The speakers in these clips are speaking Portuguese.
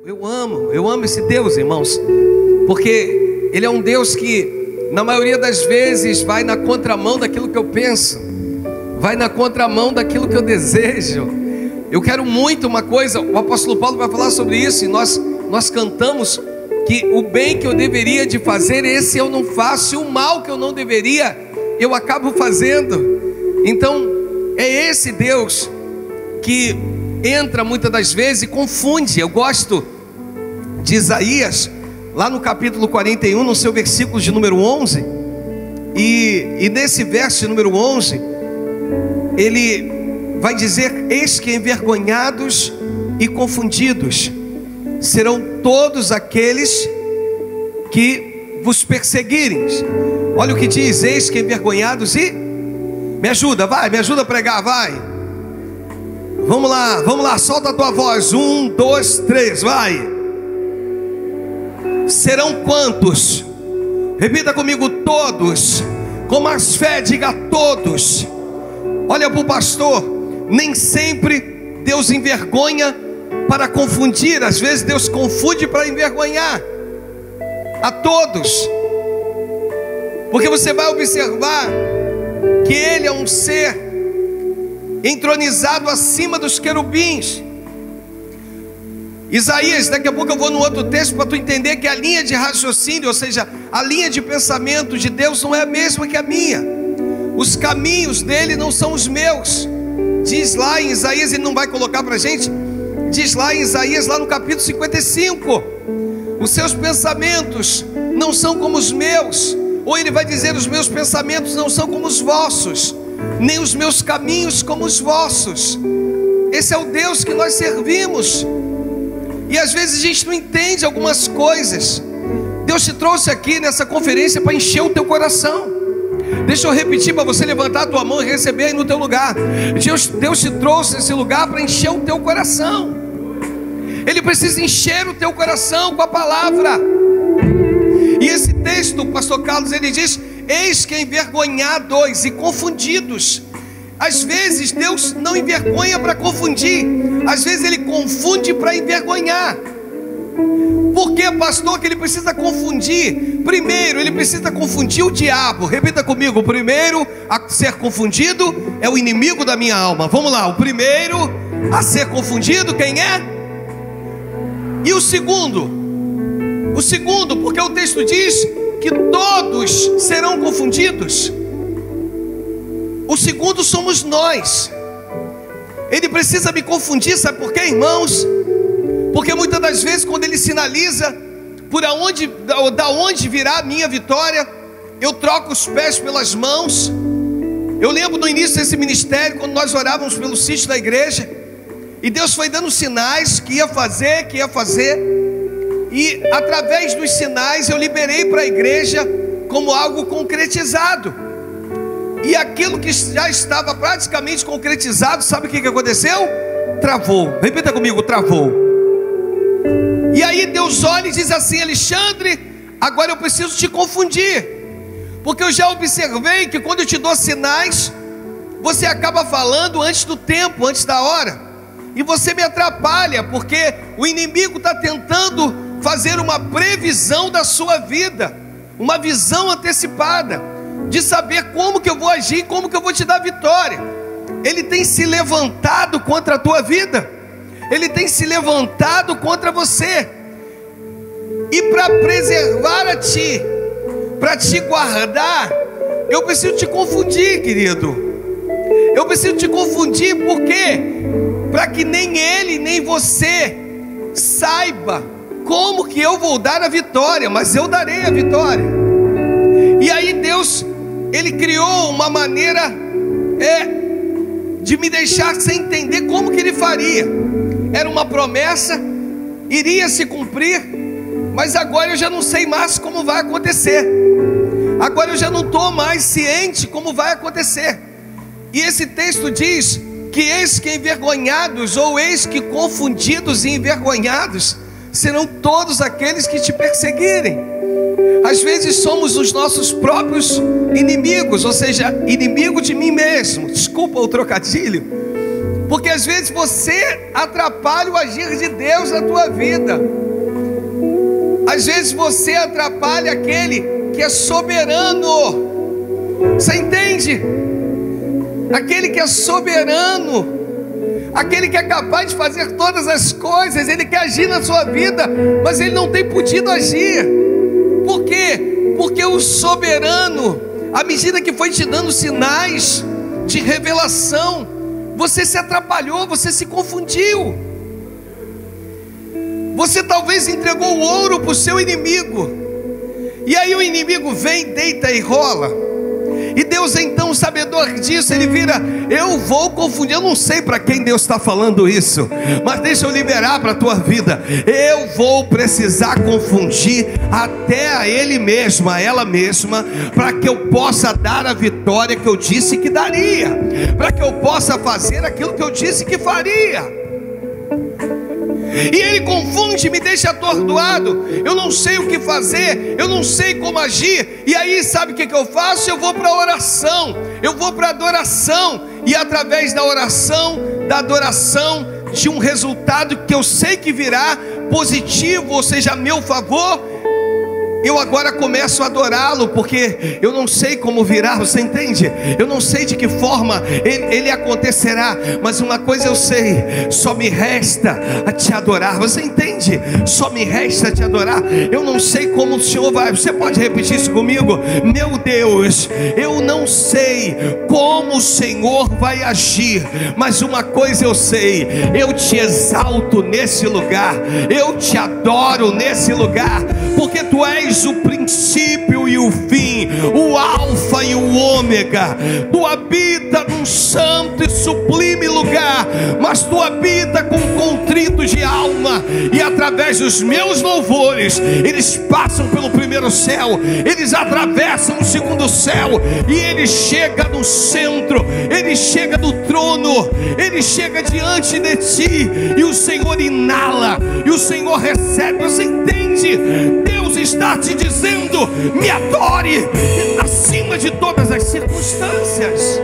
Eu amo esse Deus, irmãos, porque Ele é um Deus que, na maioria das vezes, vai na contramão daquilo que eu penso, vai na contramão daquilo que eu desejo. Eu quero muito uma coisa, o apóstolo Paulo vai falar sobre isso, e nós cantamos que o bem que eu deveria de fazer, esse eu não faço, e o mal que eu não deveria, eu acabo fazendo. Então, é esse Deus que entra muitas das vezes e confunde. Eu gosto de Isaías, lá no capítulo 41, no seu versículo de número 11, e nesse verso de número 11, ele vai dizer: eis que envergonhados e confundidos serão todos aqueles que vos perseguirem. Olha o que diz: eis que envergonhados e... Me ajuda a pregar, vai. Vamos lá, solta a tua voz. 1, 2, 3, vai. Serão quantos? Repita comigo: todos. Com mais fé, diga todos. Olha para o pastor. Nem sempre Deus envergonha para confundir. Às vezes Deus confunde para envergonhar. A todos. Porque você vai observar que Ele é um ser entronizado acima dos querubins. Isaías, daqui a pouco eu vou no outro texto para tu entender que a linha de raciocínio, ou seja, a linha de pensamento de Deus não é a mesma que a minha. Os caminhos dele não são os meus. Diz lá em Isaías, ele não vai colocar para a gente, diz lá em Isaías, lá no capítulo 55, os seus pensamentos não são como os meus. Ou ele vai dizer: os meus pensamentos não são como os vossos, nem os meus caminhos como os vossos. Esse é o Deus que nós servimos. E às vezes a gente não entende algumas coisas. Deus te trouxe aqui nessa conferência para encher o teu coração. Deixa eu repetir para você levantar a tua mão e receber aí no teu lugar. Deus te trouxe nesse lugar para encher o teu coração. Ele precisa encher o teu coração com a palavra. E esse texto, o pastor Carlos, ele diz: eis que envergonhados e confundidos. Às vezes Deus não envergonha para confundir, às vezes Ele confunde para envergonhar. Por que, pastor, que Ele precisa confundir? Primeiro, Ele precisa confundir o diabo. Repita comigo: o primeiro a ser confundido é o inimigo da minha alma. Vamos lá, o primeiro a ser confundido, quem é? E o segundo, porque o texto diz que todos serão confundidos. O segundo somos nós. Ele precisa me confundir, sabe por quê, irmãos? Porque muitas das vezes, quando ele sinaliza da onde virá a minha vitória, eu troco os pés pelas mãos. Eu lembro no início desse ministério, quando nós orávamos pelo sítio da igreja, e Deus foi dando sinais que ia fazer, e através dos sinais eu liberei para a igreja como algo concretizado. E aquilo que já estava praticamente concretizado, sabe o que aconteceu? Travou. Repita comigo: travou. E aí Deus olha e diz assim: Alexandre, agora eu preciso te confundir, porque eu já observei que quando eu te dou sinais, você acaba falando antes do tempo, antes da hora, e você me atrapalha, porque o inimigo está tentando fazer uma previsão da sua vida, uma visão antecipada, de saber como que eu vou agir, como que eu vou te dar vitória. Ele tem se levantado contra a tua vida, ele tem se levantado contra você, e para preservar a ti, para te guardar, eu preciso te confundir, querido. Eu preciso te confundir, porque para que nem ele nem você saiba como que eu vou dar a vitória, mas eu darei a vitória. E aí Deus, Ele criou uma maneira de me deixar sem entender como que Ele faria. Era uma promessa, iria se cumprir, mas agora eu já não sei mais como vai acontecer. Agora eu já não estou mais ciente como vai acontecer. E esse texto diz que eis que envergonhados, ou eis que confundidos e envergonhados serão todos aqueles que te perseguirem. Às vezes somos os nossos próprios inimigos, ou seja, inimigo de mim mesmo. Desculpa o trocadilho. Porque às vezes você atrapalha o agir de Deus na tua vida. Às vezes você atrapalha aquele que é soberano. Você entende? Aquele que é soberano, aquele que é capaz de fazer todas as coisas, ele quer agir na sua vida, mas ele não tem podido agir. Por quê? Porque o soberano, à medida que foi te dando sinais de revelação, você se atrapalhou, você se confundiu. Você talvez entregou o ouro para o seu inimigo, e aí o inimigo vem, deita e rola. E Deus então, sabedor disso, Ele vira: eu vou confundir. Eu não sei para quem Deus está falando isso, mas deixa eu liberar para a tua vida. Eu vou precisar confundir até a ele mesmo, a ela mesma, para que eu possa dar a vitória que eu disse que daria, para que eu possa fazer aquilo que eu disse que faria. E ele confunde, me deixa atordoado. Eu não sei o que fazer, eu não sei como agir. E aí sabe o que eu faço? Eu vou para a oração, eu vou para a adoração. E através da oração, de um resultado que eu sei que virá positivo, ou seja, a meu favor, eu agora começo a adorá-lo, porque eu não sei como virá, você entende? Eu não sei de que forma ele acontecerá, mas uma coisa eu sei: só me resta a te adorar, você entende? Só me resta te adorar. Eu não sei como o Senhor vai. Você pode repetir isso comigo? Meu Deus, eu não sei como o Senhor vai agir, mas uma coisa eu sei: eu te exalto nesse lugar, eu te adoro nesse lugar, porque tu és o princípio e o fim, o alfa e o ômega. Tu habita num santo e sublime lugar, mas tu habita com contritos de alma. E através dos meus louvores, eles passam pelo primeiro céu, eles atravessam o segundo céu, e ele chega no centro, ele chega no trono, ele chega diante de ti, e o Senhor inala, e o Senhor recebe. Você entende? Deus está te dizendo: me adore acima de todas as circunstâncias.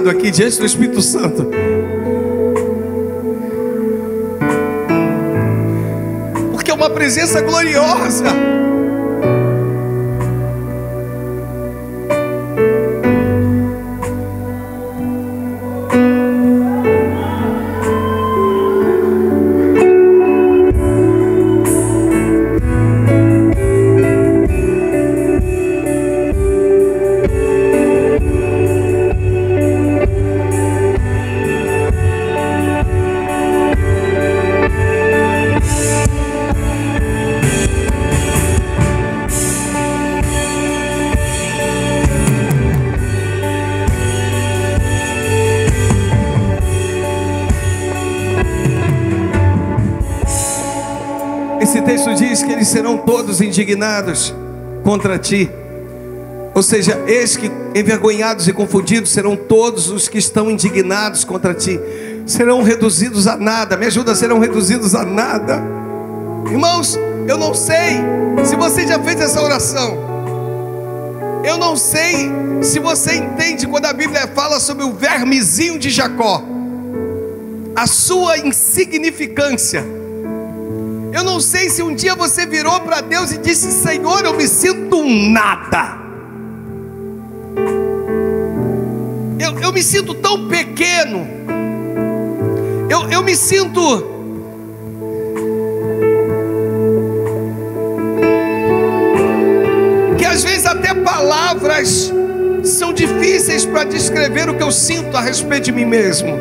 Aqui diante do Espírito Santo, porque é uma presença gloriosa. Esse texto diz que eles serão todos indignados contra ti. Ou seja, eis que envergonhados e confundidos serão todos os que estão indignados contra ti. Serão reduzidos a nada. Me ajuda, serão reduzidos a nada. Irmãos, eu não sei se você já fez essa oração. Eu não sei se você entende quando a Bíblia fala sobre o vermezinho de Jacó, a sua insignificância. Eu não sei se um dia você virou para Deus e disse: Senhor, eu me sinto um nada. Eu me sinto tão pequeno. Eu me sinto que às vezes até palavras são difíceis para descrever o que eu sinto a respeito de mim mesmo.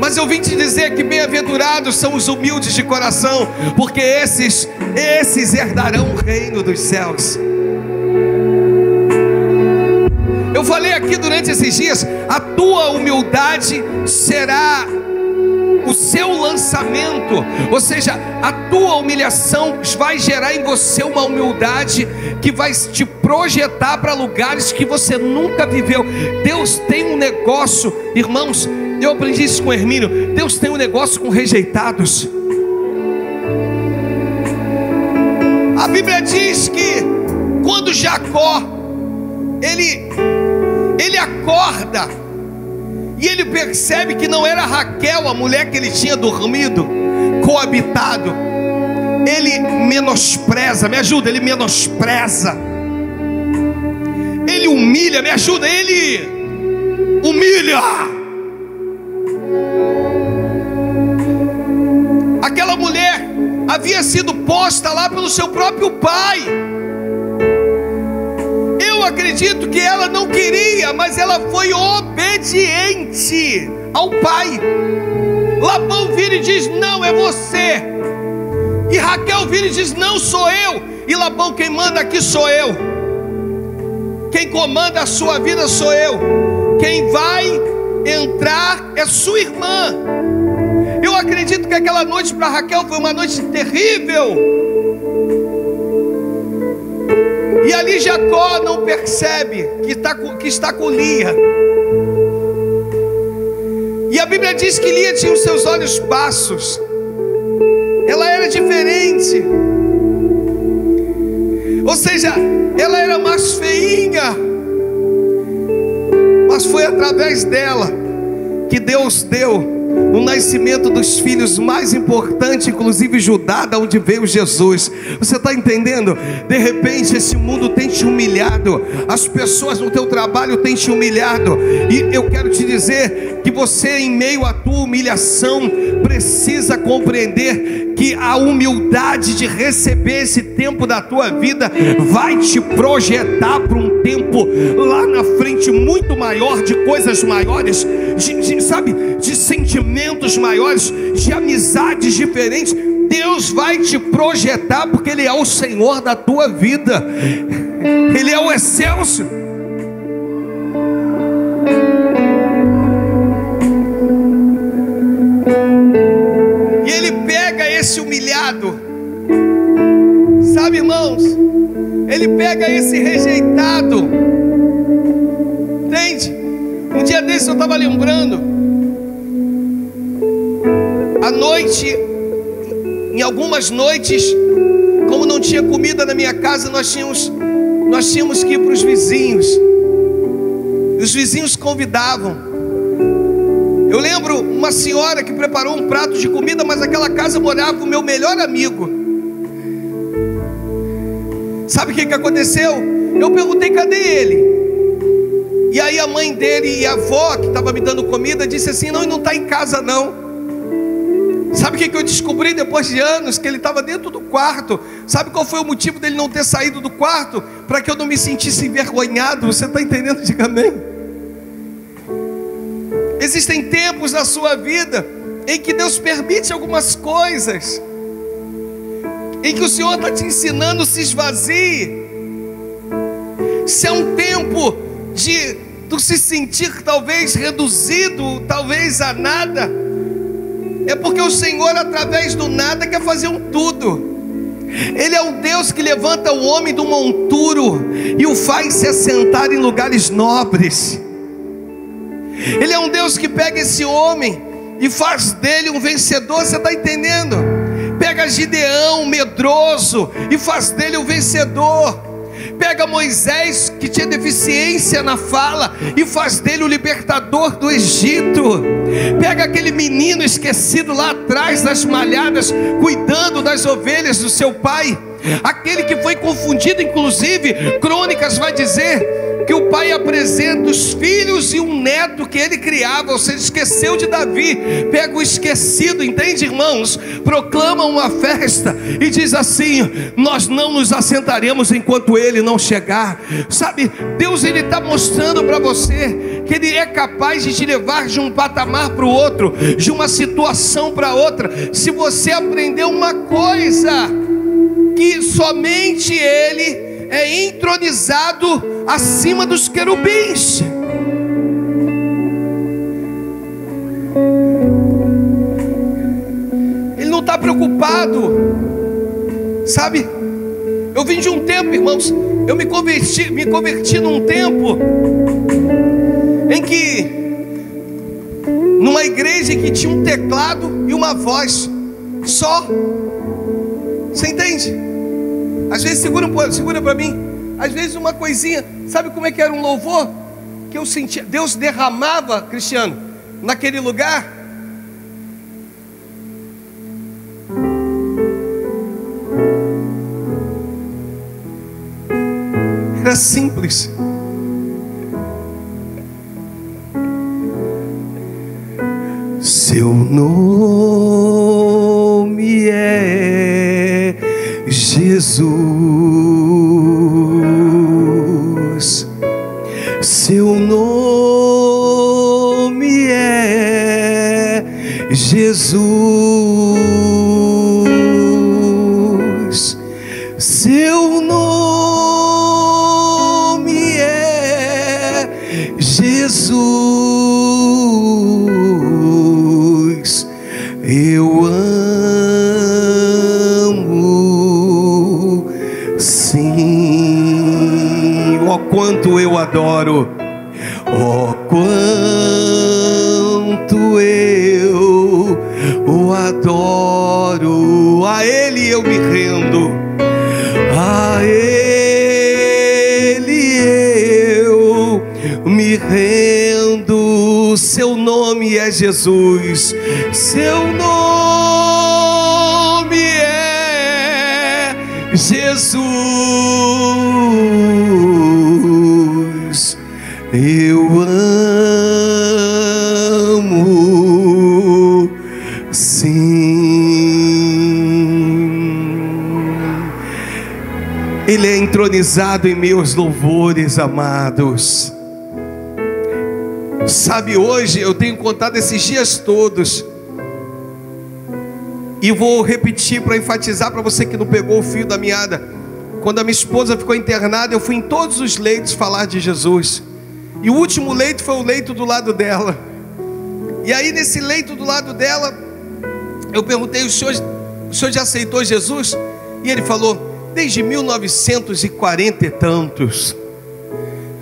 Mas eu vim te dizer dizer que bem-aventurados são os humildes de coração, porque esses herdarão o reino dos céus. Eu falei aqui durante esses dias, a tua humildade será o seu lançamento, ou seja, a tua humilhação vai gerar em você uma humildade que vai te projetar para lugares que você nunca viveu. Deus tem um negócio, irmãos, eu aprendi isso com o Hermínio, Deus tem um negócio com rejeitados. A Bíblia diz que quando Jacó ele acorda e ele percebe que não era Raquel, a mulher que ele tinha dormido, coabitado, ele menospreza, me ajuda, ele menospreza, ele humilha, me ajuda, ele humilha. Aquela mulher havia sido posta lá pelo seu próprio pai. Eu acredito que ela não queria, mas ela foi obediente ao pai. Labão vira e diz: não, é você. E Raquel vira e diz: não, sou eu. E Labão: quem manda aqui sou eu. Quem comanda a sua vida sou eu. Quem vai entrar é sua irmã. Eu acredito que aquela noite para Raquel foi uma noite terrível. E ali Jacó não percebe que está com Lia. E a Bíblia diz que Lia tinha os seus olhos baços. Ela era diferente. Ou seja, ela era mais feinha. Mas foi através dela que Deus deu o nascimento dos filhos mais importantes, inclusive Judá, da onde veio Jesus. Você está entendendo? De repente esse mundo tem te humilhado, as pessoas no teu trabalho têm te humilhado, e eu quero te dizer que você, em meio à tua humilhação, precisa compreender que a humildade de receber esse tempo da tua vida vai te projetar para um tempo lá na frente muito maior, de coisas maiores, de sentimentos maiores, de amizades diferentes. Deus vai te projetar, porque Ele é o Senhor da tua vida, Ele é o excelso. E Ele pega esse humilhado, sabe, irmãos, Ele pega esse rejeitado, entende? Um dia desse eu estava lembrando, à noite, em algumas noites, como não tinha comida na minha casa, nós tínhamos que ir para os vizinhos. Os vizinhos convidavam. Eu lembro uma senhora que preparou um prato de comida, mas naquela casa morava o meu melhor amigo. Sabe o que aconteceu? Eu perguntei: cadê ele? E aí a mãe dele e a avó, que estava me dando comida, disse assim: não, ele não está em casa não. Sabe o que eu descobri depois de anos? Que ele estava dentro do quarto. Sabe qual foi o motivo dele não ter saído do quarto? Para que eu não me sentisse envergonhado. Você está entendendo? Diga amém. Existem tempos na sua vida em que Deus permite algumas coisas, em que o Senhor está te ensinando: se esvazie. Se é um tempo de tu se sentir talvez reduzido, talvez a nada, é porque o Senhor, através do nada, quer fazer um tudo. Ele é o Deus que levanta o homem do monturo e o faz se assentar em lugares nobres. Ele é um Deus que pega esse homem e faz dele um vencedor. Você está entendendo? Pega Gideão, medroso, e faz dele um vencedor. Pega Moisés, que tinha deficiência na fala, e faz dele o libertador do Egito. Pega aquele menino esquecido lá atrás das malhadas, cuidando das ovelhas do seu pai, aquele que foi confundido, inclusive Crônicas vai dizer que o pai apresenta os filhos e um neto que ele criava, ou seja, esqueceu de Davi, pega o esquecido, entende, irmãos? Proclama uma festa e diz assim: nós não nos assentaremos enquanto ele não chegar. Sabe, Deus, ele está mostrando para você que ele é capaz de te levar de um patamar para o outro, de uma situação para outra, se você aprender uma coisa, que somente ele é entronizado acima dos querubins. Ele não está preocupado, sabe? Eu vim de um tempo, irmãos, eu me converti num tempo em que, numa igreja que tinha um teclado e uma voz só. Você entende? Às vezes, segura para mim. Às vezes uma coisinha. Sabe como é que era um louvor? Que eu sentia, Deus derramava, Cristiano, naquele lugar. Era simples. Seu nome é Jesus, seu nome é Jesus, seu nome é Jesus, eu amo, sim, ó quanto eu adoro, ó quanto eu o adoro, a Ele eu me rendo, a Ele eu me rendo, seu nome é Jesus, seu nome é Jesus, eu amo, sim, Ele é entronizado em meus louvores, amados. Sabe, hoje eu tenho contado esses dias todos, e vou repetir para enfatizar para você que não pegou o fio da meada. Quando a minha esposa ficou internada, eu fui em todos os leitos falar de Jesus, e o último leito foi o leito do lado dela. E aí nesse leito do lado dela, eu perguntei: o senhor já aceitou Jesus? E ele falou: desde 1940 e tantos.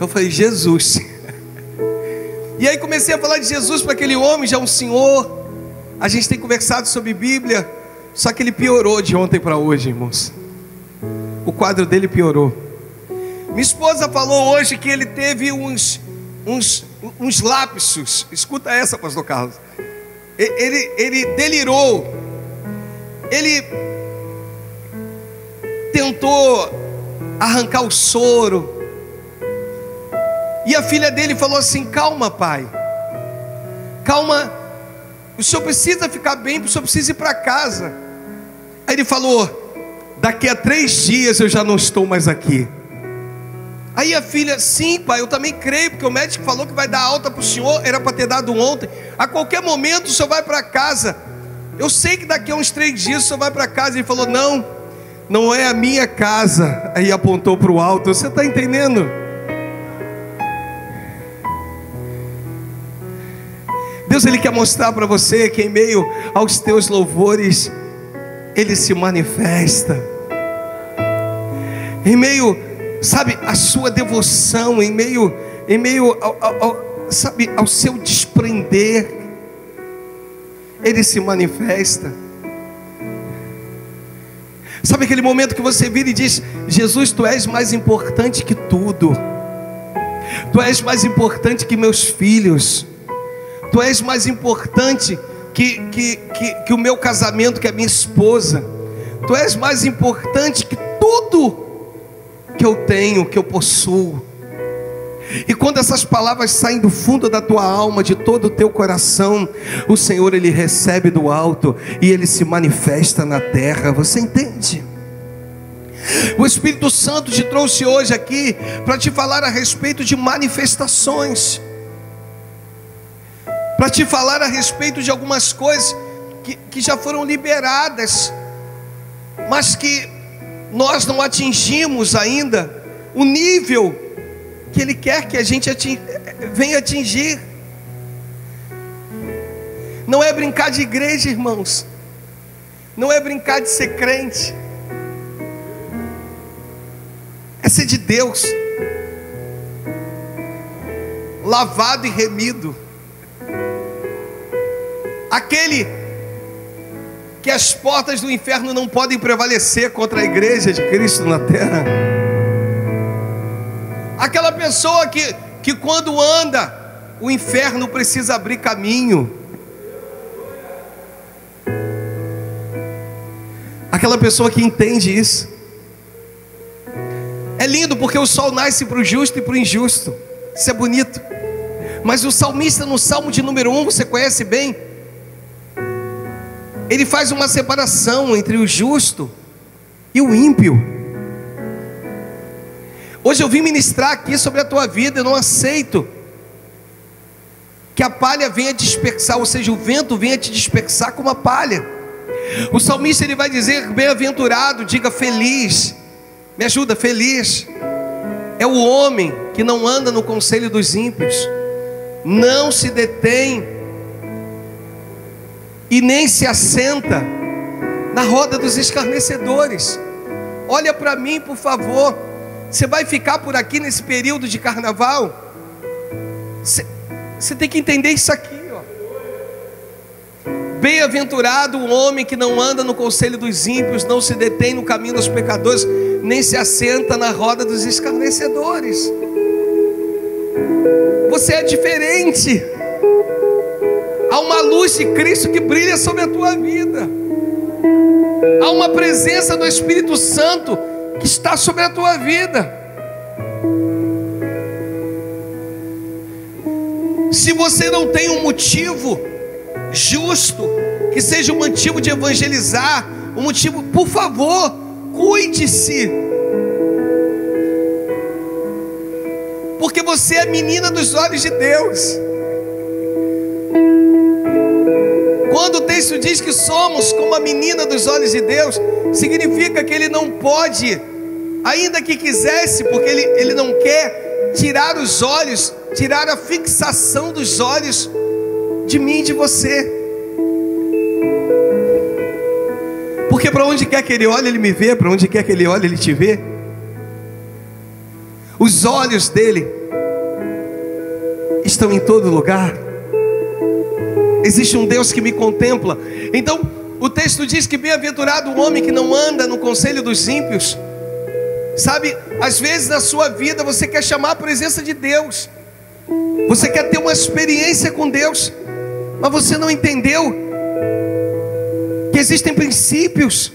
Eu falei: Jesus. E aí comecei a falar de Jesus para aquele homem, já um senhor. A gente tem conversado sobre Bíblia, só que ele piorou de ontem para hoje, irmãos. O quadro dele piorou. Minha esposa falou hoje que ele teve uns lapsos. Escuta essa, pastor Carlos. Ele delirou. Ele tentou arrancar o soro. E a filha dele falou assim: calma, pai, calma, o senhor precisa ficar bem, o senhor precisa ir para casa. Aí ele falou: daqui a 3 dias eu já não estou mais aqui. Aí a filha: sim, pai, eu também creio, porque o médico falou que vai dar alta para o senhor, era para ter dado ontem. A qualquer momento o senhor vai para casa. Eu sei que daqui a uns 3 dias o senhor vai para casa. Ele falou: não é a minha casa. Aí apontou para o alto. Você está entendendo? Deus, Ele quer mostrar para você que em meio aos teus louvores Ele se manifesta. Em meio, sabe, a sua devoção, em meio sabe, ao seu desprender, Ele se manifesta. Sabe aquele momento que você vira e diz: Jesus, Tu és mais importante que tudo. Tu és mais importante que meus filhos. Tu és mais importante que o meu casamento, que a minha esposa. Tu és mais importante que tudo que eu tenho, que eu possuo. E quando essas palavras saem do fundo da tua alma, de todo o teu coração, o Senhor, Ele recebe do alto e Ele se manifesta na terra. Você entende? O Espírito Santo te trouxe hoje aqui para te falar a respeito de manifestações, para te falar a respeito de algumas coisas que já foram liberadas, mas que nós não atingimos ainda o nível que Ele quer que a gente venha atingir. Não é brincar de igreja, irmãos, não é brincar de ser crente, é ser de Deus, lavado e remido, aquele que as portas do inferno não podem prevalecer contra a igreja de Cristo na terra, aquela pessoa que quando anda, o inferno precisa abrir caminho, aquela pessoa que entende isso. É lindo porque o sol nasce para o justo e para o injusto, isso é bonito. Mas o salmista, no Salmo de número 1, você conhece bem, ele faz uma separação entre o justo e o ímpio. Hoje eu vim ministrar aqui sobre a tua vida. Eu não aceito que a palha venha dispersar, ou seja, o vento venha te dispersar como a palha. O salmista, ele vai dizer: bem-aventurado, diga feliz, me ajuda, feliz é o homem que não anda no conselho dos ímpios, não se detém e nem se assenta na roda dos escarnecedores. Olha para mim, por favor. Você vai ficar por aqui nesse período de carnaval? Você tem que entender isso aqui, ó. Bem-aventurado o homem que não anda no conselho dos ímpios, não se detém no caminho dos pecadores, nem se assenta na roda dos escarnecedores. Você é diferente. Há uma luz de Cristo que brilha sobre a tua vida. Há uma presença do Espírito Santo que está sobre a tua vida. Se você não tem um motivo justo, que seja um motivo de evangelizar, um motivo, por favor, cuide-se, porque você é menina dos olhos de Deus. Quando o texto diz que somos como a menina dos olhos de Deus, significa que Ele não pode, ainda que quisesse, porque Ele não quer tirar os olhos, tirar a fixação dos olhos de mim e de você. Porque para onde quer que Ele olhe, Ele me vê. Para onde quer que Ele olhe, Ele te vê. Os olhos dEle estão em todo lugar. Existe um Deus que me contempla. Então o texto diz que bem-aventurado o homem que não anda no conselho dos ímpios. Sabe, às vezes na sua vida você quer chamar a presença de Deus, você quer ter uma experiência com Deus, mas você não entendeu que existem princípios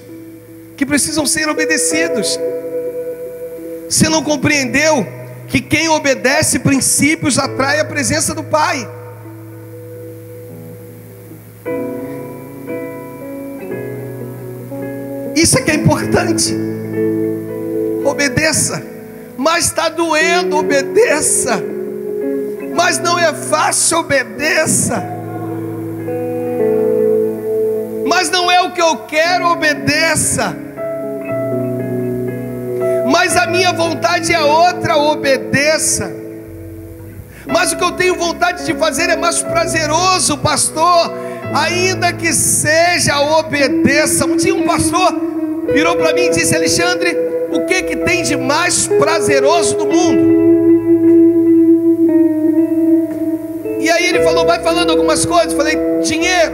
que precisam ser obedecidos. Você não compreendeu que quem obedece princípios atrai a presença do Pai. Isso é que é importante. Obedeça. Mas está doendo, obedeça. Mas não é fácil, obedeça. Mas não é o que eu quero, obedeça. Mas a minha vontade é outra, obedeça. Mas o que eu tenho vontade de fazer é mais prazeroso, pastor. Ainda que seja, obedeça. Um dia um pastor virou para mim e disse: Alexandre, o que tem de mais prazeroso no mundo? E aí ele falou, vai falando algumas coisas. Eu falei, dinheiro.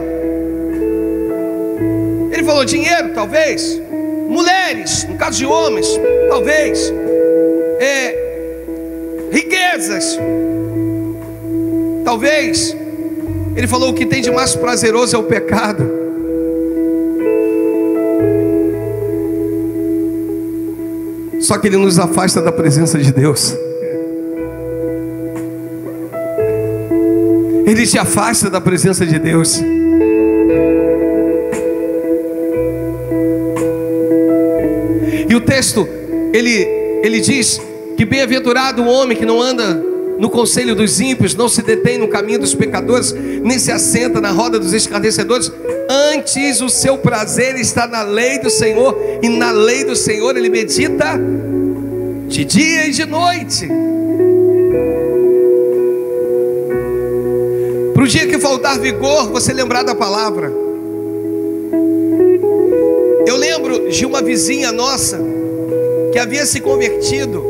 Ele falou, dinheiro, talvez. Mulheres, no caso de homens, talvez. Riquezas, talvez. Ele falou, o que tem de mais prazeroso é o pecado. Só que ele nos afasta da presença de Deus. ele te afasta da presença de Deus. E o texto, ele diz que bem-aventurado o homem que não anda no conselho dos ímpios, não se detém no caminho dos pecadores, nem se assenta na roda dos escarnecedores. Antes o seu prazer está na lei do Senhor, e na lei do Senhor ele medita de dia e de noite. Para o dia que faltar vigor, você lembrar da palavra. Eu lembro de uma vizinha nossa que havia se convertido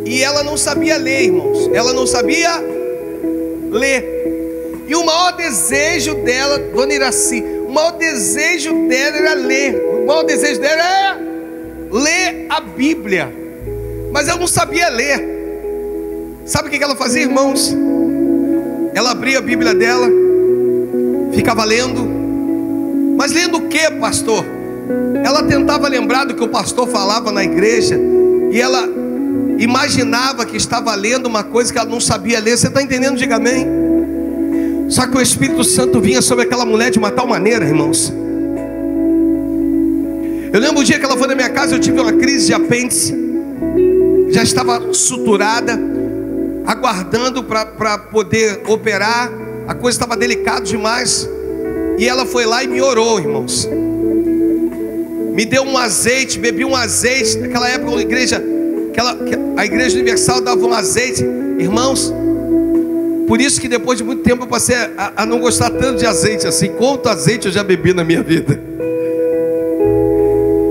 e ela não sabia ler, irmãos. Ela não sabia ler. E o maior desejo dela, Dona Iraci, o maior desejo dela era ler. O maior desejo dela era ler a Bíblia. Mas ela não sabia ler. Sabe o que ela fazia, irmãos? Ela abria a Bíblia dela, ficava lendo. Mas lendo o que, pastor? Ela tentava lembrar do que o pastor falava na igreja, e ela imaginava que estava lendo uma coisa que ela não sabia ler. Você está entendendo? Diga amém. Só que o Espírito Santo vinha sobre aquela mulher de uma tal maneira, irmãos. Eu lembro o dia que ela foi na minha casa, eu tive uma crise de apêndice. Já estava suturada, aguardando para poder operar. A coisa estava delicada demais. E ela foi lá e me orou, irmãos. Me deu um azeite, bebi um azeite. Naquela época a igreja universal dava um azeite, irmãos. Por isso que depois de muito tempo eu passei a não gostar tanto de azeite assim. Quanto azeite eu já bebi na minha vida.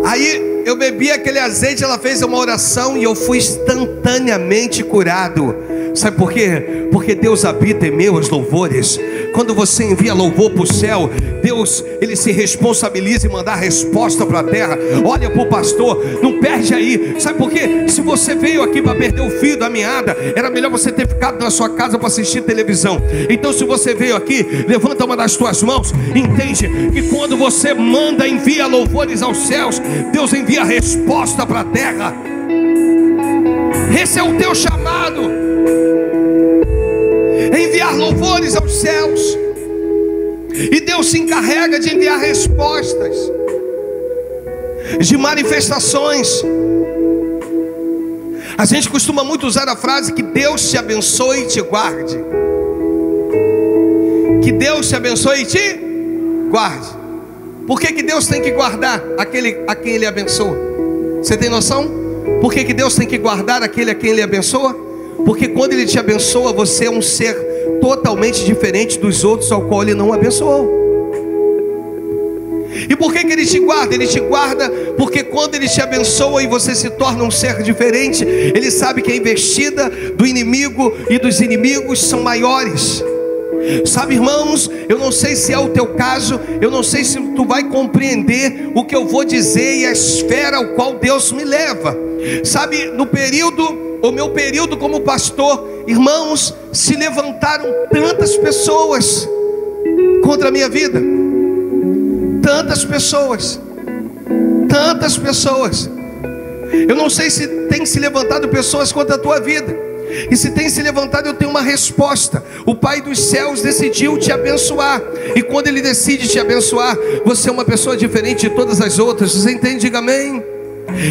Aí eu bebi aquele azeite, ela fez uma oração e eu fui instantaneamente curado. Sabe por quê? Porque Deus habita em meus louvores. Quando você envia louvor para o céu, Deus, ele se responsabiliza em mandar resposta para a terra. Olha para o pastor, não perde aí. Sabe por quê? Se você veio aqui para perder o fio da meada, era melhor você ter ficado na sua casa para assistir televisão. Então se você veio aqui, levanta uma das tuas mãos. Entende que quando você manda, envia louvores aos céus, Deus envia resposta para a terra. Esse é o teu chamado, enviar louvores aos céus. E Deus se encarrega de enviar respostas, de manifestações. A gente costuma muito usar a frase que Deus te abençoe e te guarde. Que Deus te abençoe e te guarde. Por que Deus tem que guardar aquele a quem Ele abençoa? Você tem noção? Por que Deus tem que guardar aquele a quem Ele abençoa? Porque quando Ele te abençoa, você é um ser totalmente diferente dos outros ao qual Ele não abençoou. E por que Ele te guarda? Ele te guarda porque quando Ele te abençoa e você se torna um ser diferente, Ele sabe que a investida do inimigo e dos inimigos são maiores. Sabe, irmãos, eu não sei se é o teu caso, eu não sei se tu vai compreender o que eu vou dizer e a esfera ao qual Deus me leva. Sabe, o meu período como pastor, irmãos, se levantaram tantas pessoas contra a minha vida. Tantas pessoas. Eu não sei se tem se levantado pessoas contra a tua vida. E se tem se levantado, eu tenho uma resposta. O Pai dos céus decidiu te abençoar. E quando Ele decide te abençoar, você é uma pessoa diferente de todas as outras. Você entende? Diga amém.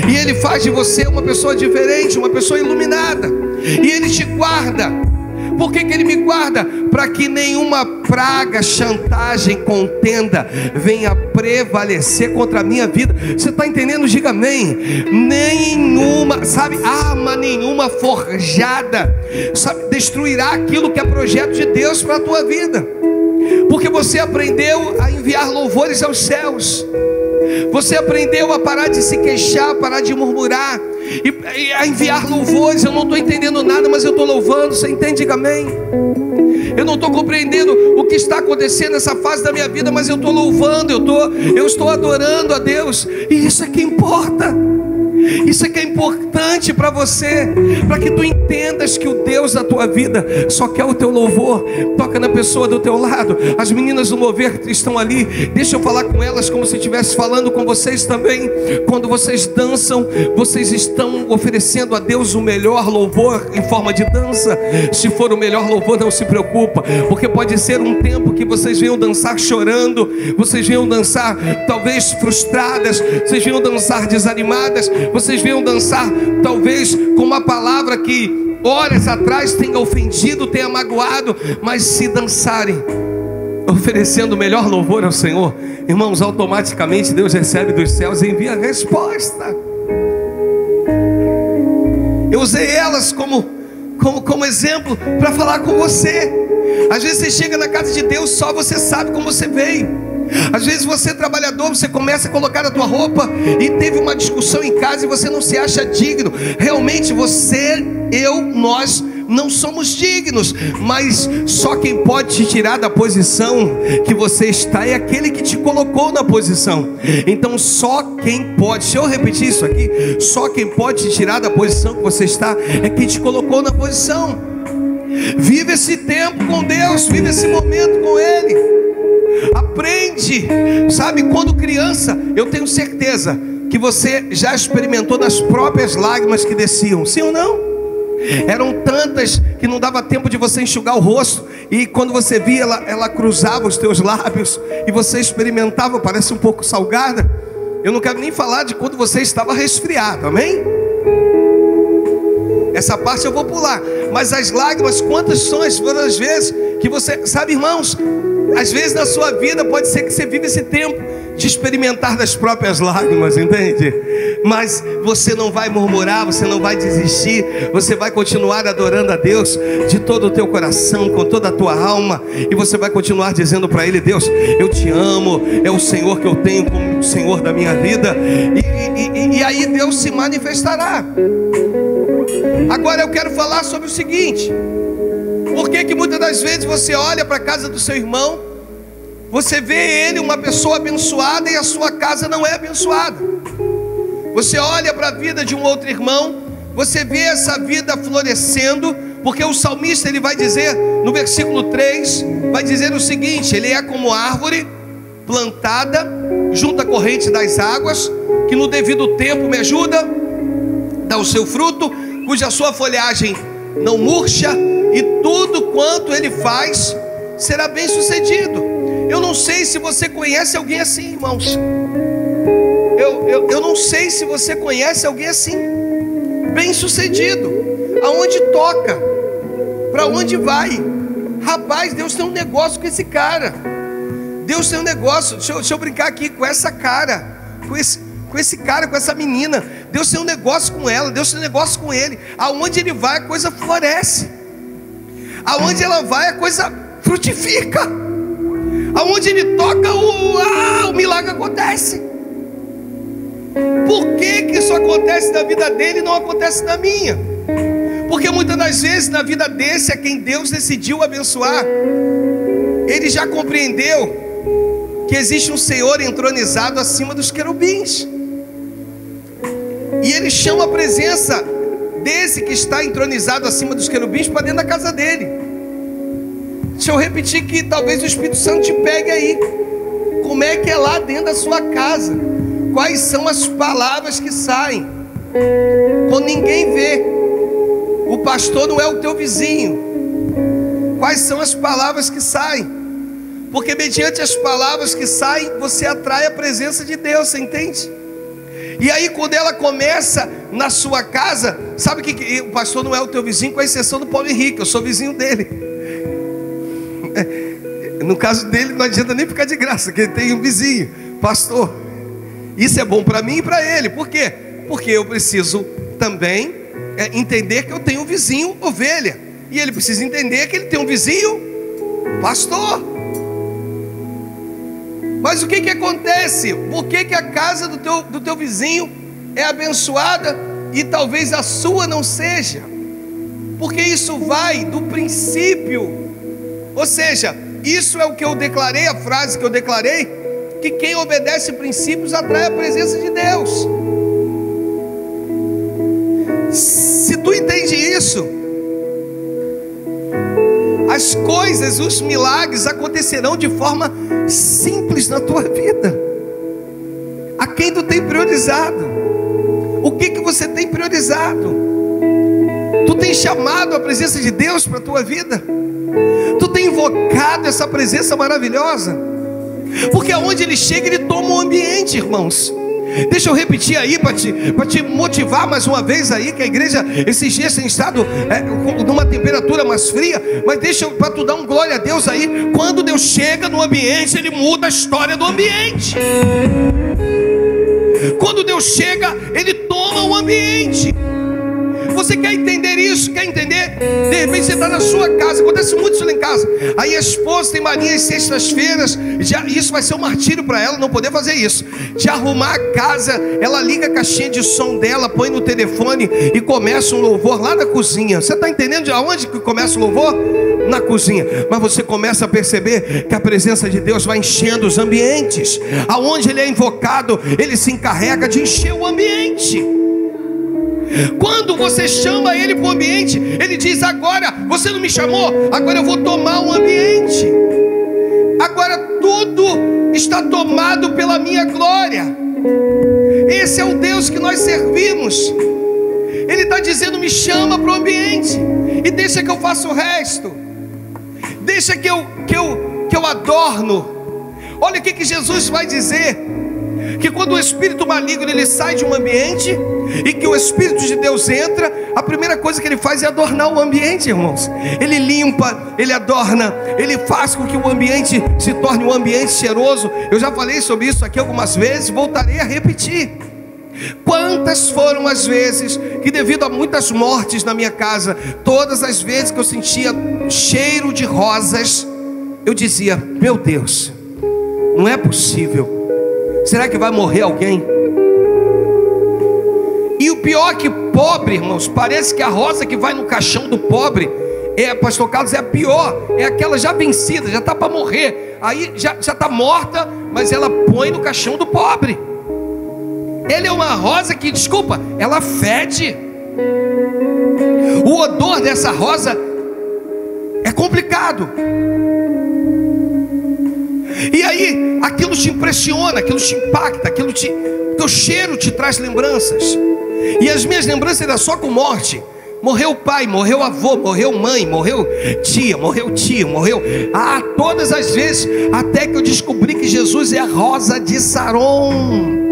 E Ele faz de você uma pessoa diferente, uma pessoa iluminada. E Ele te guarda. Por que Ele me guarda? Para que nenhuma praga, chantagem, contenda venha prevalecer contra a minha vida. Você está entendendo? Diga amém. Nenhuma, sabe, arma nenhuma forjada, sabe, destruirá aquilo que é projeto de Deus para a tua vida. Porque você aprendeu a enviar louvores aos céus. Você aprendeu a parar de se queixar, parar de murmurar e a enviar louvores. Eu não estou entendendo nada, mas eu estou louvando. Você entende? Diga amém. Eu não estou compreendendo o que está acontecendo nessa fase da minha vida, mas eu estou louvando, eu estou adorando a Deus. E isso é que importa. Isso é que é importante. importante para você, para que tu entendas que o Deus da tua vida só quer o teu louvor. Toca na pessoa do teu lado. As meninas do mover estão ali, deixa eu falar com elas como se estivesse falando com vocês também. Quando vocês dançam, vocês estão oferecendo a Deus o melhor louvor em forma de dança. Se for o melhor louvor, não se preocupa, porque pode ser um tempo que vocês venham dançar chorando, vocês venham dançar talvez frustradas, vocês venham dançar desanimadas, vocês venham dançar talvez com uma palavra que horas atrás tenha ofendido, tenha magoado, mas se dançarem oferecendo o melhor louvor ao Senhor, irmãos, automaticamente Deus recebe dos céus e envia a resposta. Eu usei elas como exemplo para falar com você. Às vezes você chega na casa de Deus, só você sabe como você veio. Às vezes você é trabalhador, você começa a colocar a tua roupa e teve uma discussão em casa e você não se acha digno. Realmente você, nós não somos dignos, mas só quem pode te tirar da posição que você está é aquele que te colocou na posição. Então só quem pode, se eu repetir isso aqui, só quem pode te tirar da posição que você está é quem te colocou na posição. Vive esse tempo com Deus, vive esse momento com Ele. Aprende, sabe, quando criança, eu tenho certeza que você já experimentou das próprias lágrimas que desciam, sim ou não? Eram tantas que não dava tempo de você enxugar o rosto, e quando você via, ela cruzava os teus lábios, e você experimentava, parece um pouco salgada. Eu não quero nem falar de quando você estava resfriado, amém? Essa parte eu vou pular, mas as lágrimas, quantas são as vezes que você, sabe, irmãos, às vezes na sua vida pode ser que você vive esse tempo de experimentar das próprias lágrimas, entende? Mas você não vai murmurar, você não vai desistir, você vai continuar adorando a Deus de todo o teu coração, com toda a tua alma, e você vai continuar dizendo para Ele: Deus, eu te amo, é o Senhor que eu tenho como Senhor da minha vida, e aí Deus se manifestará. Agora eu quero falar sobre o seguinte: por que muitas das vezes você olha para a casa do seu irmão, você vê ele uma pessoa abençoada e a sua casa não é abençoada? Você olha para a vida de um outro irmão, você vê essa vida florescendo, porque o salmista ele vai dizer no versículo 3, vai dizer o seguinte: ele é como árvore plantada junto à corrente das águas, que no devido tempo me ajuda, dá o seu fruto, cuja sua folhagem não murcha, e tudo quanto ele faz será bem sucedido. Eu não sei se você conhece alguém assim, irmãos. Eu não sei se você conhece alguém assim, bem sucedido, aonde toca, para onde vai. Rapaz, Deus tem um negócio com esse cara. Deus tem um negócio, deixa eu brincar aqui com essa cara, com esse cara, com essa menina. Deus tem um negócio com ela, Deus tem um negócio com ele. Aonde ele vai, a coisa floresce. Aonde ela vai, a coisa frutifica. Aonde ele toca, o milagre acontece. Por que isso acontece na vida dele e não acontece na minha? Porque muitas das vezes na vida desse, a quem Deus decidiu abençoar, ele já compreendeu que existe um Senhor entronizado acima dos querubins, e ele chama a presença desse que está entronizado acima dos querubins para dentro da casa dele. Deixa eu repetir que talvez o Espírito Santo te pegue aí. Como é que é lá dentro da sua casa? Quais são as palavras que saem quando ninguém vê? O pastor não é o teu vizinho. Quais são as palavras que saem? Porque mediante as palavras que saem, você atrai a presença de Deus, você entende? E aí quando ela começa na sua casa, sabe que o pastor não é o teu vizinho, com exceção do Paulo Henrique, eu sou vizinho dele. No caso dele não adianta nem ficar de graça, que ele tem um vizinho, pastor. Isso é bom para mim e para ele. Por quê? Porque eu preciso também entender que eu tenho um vizinho ovelha, e ele precisa entender que ele tem um vizinho pastor. Mas o que acontece? Por que a casa do teu vizinho é abençoada e talvez a sua não seja? Porque isso vai do princípio. Ou seja, isso é o que eu declarei, a frase que eu declarei, que quem obedece princípios atrai a presença de Deus. isso. As coisas, os milagres acontecerão de forma simples na tua vida. A quem tu tem priorizado? O que você tem priorizado? Tu tem chamado a presença de Deus para a tua vida? Tu tem invocado essa presença maravilhosa? Porque aonde Ele chega, Ele toma o ambiente, irmãos. Deixa eu repetir aí para te motivar mais uma vez aí, que a igreja esses dias tem estado numa temperatura mais fria. Mas deixa para tu dar um glória a Deus aí. Quando Deus chega no ambiente, Ele muda a história do ambiente. Quando Deus chega, Ele toma o ambiente. Você quer entender isso? Quer entender? De repente você está na sua casa. Acontece muito isso lá em casa. Aí a esposa tem mania às sextas-feiras. Isso vai ser um martírio para ela não poder fazer isso. De arrumar a casa, ela liga a caixinha de som dela, põe no telefone e começa um louvor lá na cozinha. Você está entendendo de onde que começa o louvor? Na cozinha. Mas você começa a perceber que a presença de Deus vai enchendo os ambientes. Aonde Ele é invocado, Ele se encarrega de encher o ambiente. Quando você chama Ele para o ambiente, Ele diz: agora você não me chamou, agora eu vou tomar o ambiente. Agora tudo está tomado pela minha glória. Esse é o Deus que nós servimos. Ele está dizendo: me chama para o ambiente e deixa que eu faça o resto. Deixa que eu adorno. Olha o que Jesus vai dizer: que quando o espírito maligno ele sai de um ambiente e que o Espírito de Deus entra, a primeira coisa que ele faz é adornar o ambiente, irmãos. Ele limpa, ele adorna, ele faz com que o ambiente se torne um ambiente cheiroso. Eu já falei sobre isso aqui algumas vezes, voltarei a repetir. Quantas foram as vezes que, devido a muitas mortes na minha casa, todas as vezes que eu sentia cheiro de rosas, eu dizia: meu Deus, não é possível. Será que vai morrer alguém? E o pior que pobre, irmãos, parece que a rosa que vai no caixão do pobre, pastor Carlos, é a pior. É aquela já vencida, já está para morrer. Aí já está morta, mas ela põe no caixão do pobre. Ele é uma rosa que, desculpa, ela fede. O odor dessa rosa é complicado. E aí, aquilo te impressiona, aquilo te impacta, teu cheiro te traz lembranças. E as minhas lembranças eram só com morte. Morreu o pai, morreu o avô, morreu mãe, morreu tia, morreu tio, morreu... todas as vezes, até que eu descobri que Jesus é a rosa de Saron.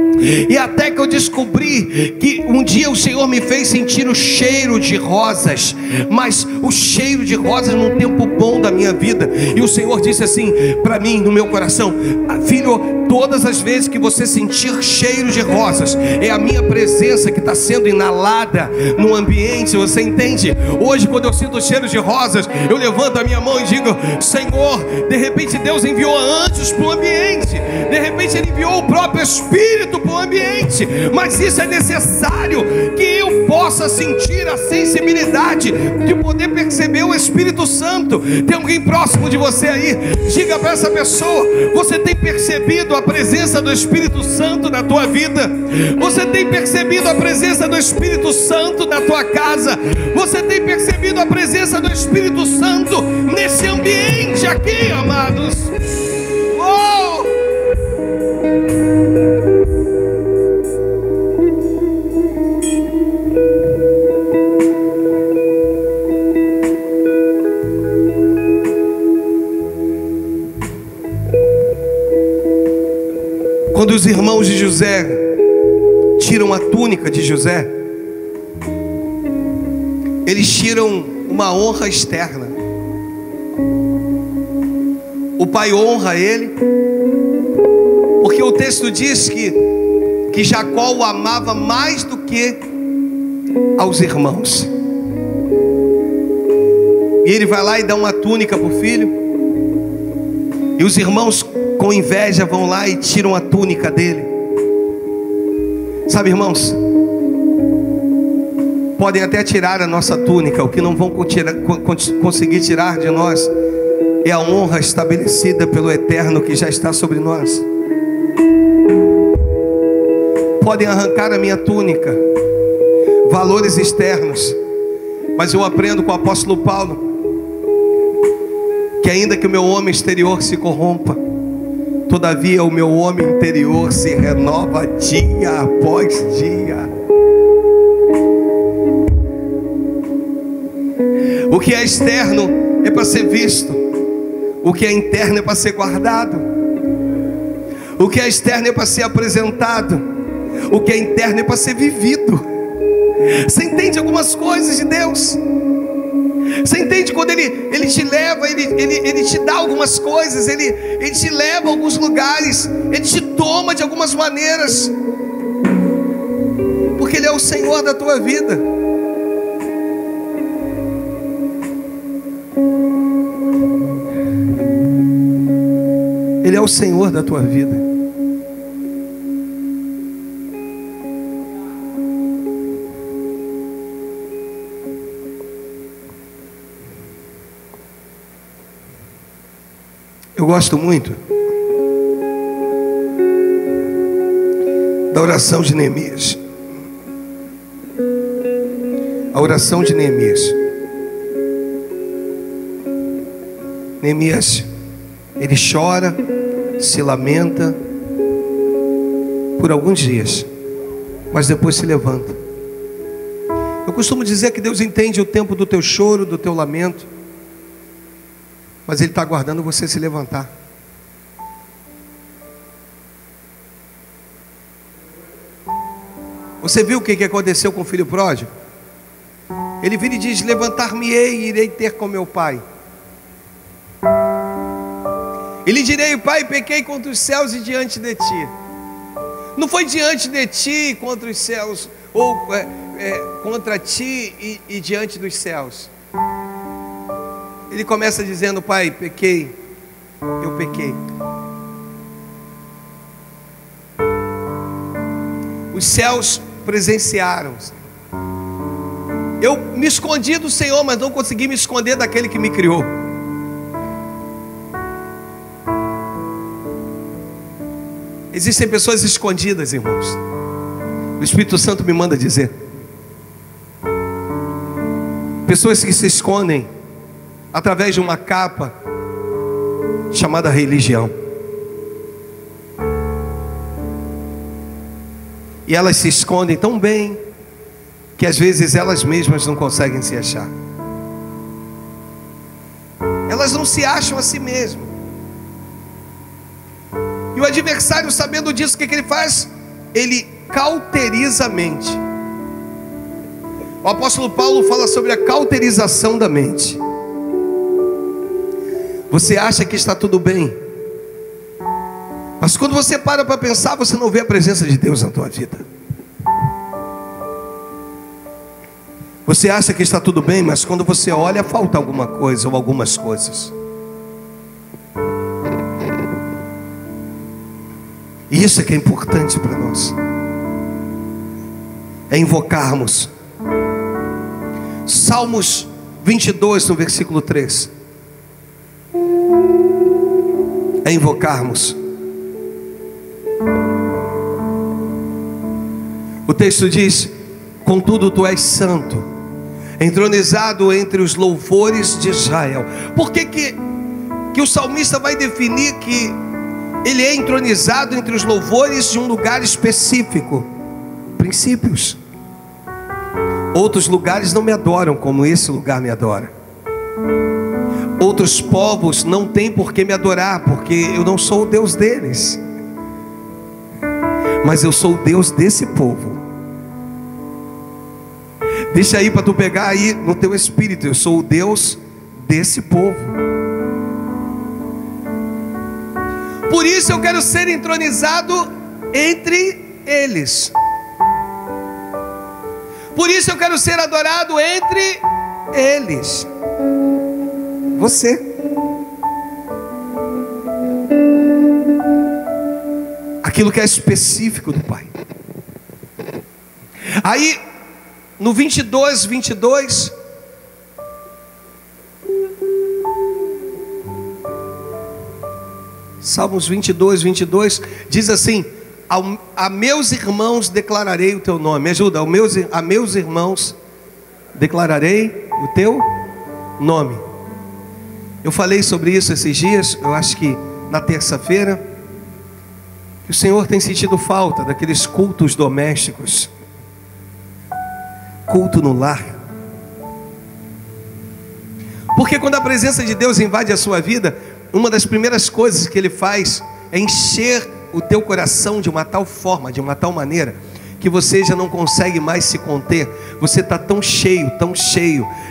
E até que eu descobri que um dia o Senhor me fez sentir o cheiro de rosas, mas o cheiro de rosas num tempo bom da minha vida. E o Senhor disse assim para mim, no meu coração: filho, todas as vezes que você sentir cheiro de rosas, é a minha presença que está sendo inalada no ambiente. Você entende? Hoje, quando eu sinto o cheiro de rosas, eu levanto a minha mão e digo: Senhor, de repente Deus enviou anjos para o ambiente, de repente Ele enviou o próprio Espírito para o ambiente, mas isso é necessário que eu possa sentir a sensibilidade de poder perceber o Espírito Santo. Tem alguém próximo de você aí? Diga para essa pessoa: você tem percebido a presença do Espírito Santo na tua vida? Você tem percebido a presença do Espírito Santo na tua casa? Você tem percebido a presença do Espírito Santo nesse ambiente aqui, amados? Oh! Quando os irmãos de José tiram a túnica de José, eles tiram uma honra externa. O pai honra ele, porque o texto diz que Jacó o amava mais do que aos irmãos. E ele vai lá e dá uma túnica para o filho, e os irmãos com inveja vão lá e tiram a túnica dele. Sabe, irmãos, podem até tirar a nossa túnica, o que não vão conseguir tirar de nós é a honra estabelecida pelo Eterno que já está sobre nós. Podem arrancar a minha túnica, valores externos, Mas eu aprendo com o apóstolo Paulo que ainda que o meu homem exterior se corrompa, todavia o meu homem interior se renova dia após dia. O que é externo é para ser visto, o que é interno é para ser guardado. O que é externo é para ser apresentado, o que é interno é para ser vivido. Você entende algumas coisas de Deus? Você entende quando Ele te leva, ele te dá algumas coisas, ele te leva a alguns lugares, Ele te toma de algumas maneiras, porque Ele é o Senhor da tua vida. Ele é o Senhor da tua vida. Eu gosto muito da oração de Neemias. A oração de Neemias. Neemias, ele chora, se lamenta por alguns dias, mas depois se levanta. Eu costumo dizer que Deus entende o tempo do teu choro, do teu lamento, mas Ele está aguardando você se levantar. Você viu o que aconteceu com o filho pródigo? Ele vira e diz: levantar-me-ei e irei ter com meu pai. Ele direi: pai, pequei contra os céus e diante de ti. Não foi diante de ti contra os céus, ou contra ti e diante dos céus. Ele começa dizendo: pai, pequei, eu pequei. Os céus presenciaram. Eu me escondi do Senhor, mas não consegui me esconder daquele que me criou. Existem pessoas escondidas, irmãos. O Espírito Santo me manda dizer. Pessoas que se escondem através de uma capa chamada religião. E elas se escondem tão bem que às vezes elas mesmas não conseguem se achar. Elas não se acham a si mesmas. E o adversário, sabendo disso, o que ele faz? Ele cauteriza a mente. O apóstolo Paulo fala sobre a cauterização da mente. Você acha que está tudo bem, mas quando você para pensar, você não vê a presença de Deus na tua vida. Você acha que está tudo bem, mas quando você olha, falta alguma coisa ou algumas coisas. E isso é que é importante para nós. É invocarmos. Salmos 22, no versículo 3. É invocarmos. O texto diz: contudo tu és santo, entronizado entre os louvores de Israel. Por que o salmista vai definir que ele é entronizado entre os louvores de um lugar específico? Princípios. Outros lugares não me adoram como esse lugar me adora. Outros povos não têm por que me adorar, porque eu não sou o Deus deles, mas eu sou o Deus desse povo. Deixa aí para tu pegar aí no teu espírito: eu sou o Deus desse povo. Por isso eu quero ser entronizado entre eles. Por isso eu quero ser adorado entre eles. Você. Aquilo que é específico do Pai. Aí, no 22, Salmos 22, diz assim: a meus irmãos declararei o teu nome. Me ajuda. A meus irmãos declararei o teu nome. Eu falei sobre isso esses dias, eu acho que na terça-feira, que o Senhor tem sentido falta daqueles cultos domésticos, culto no lar. Porque quando a presença de Deus invade a sua vida, uma das primeiras coisas que Ele faz é encher o teu coração de uma tal forma, de uma tal maneira, que você já não consegue mais se conter. Você está tão cheio,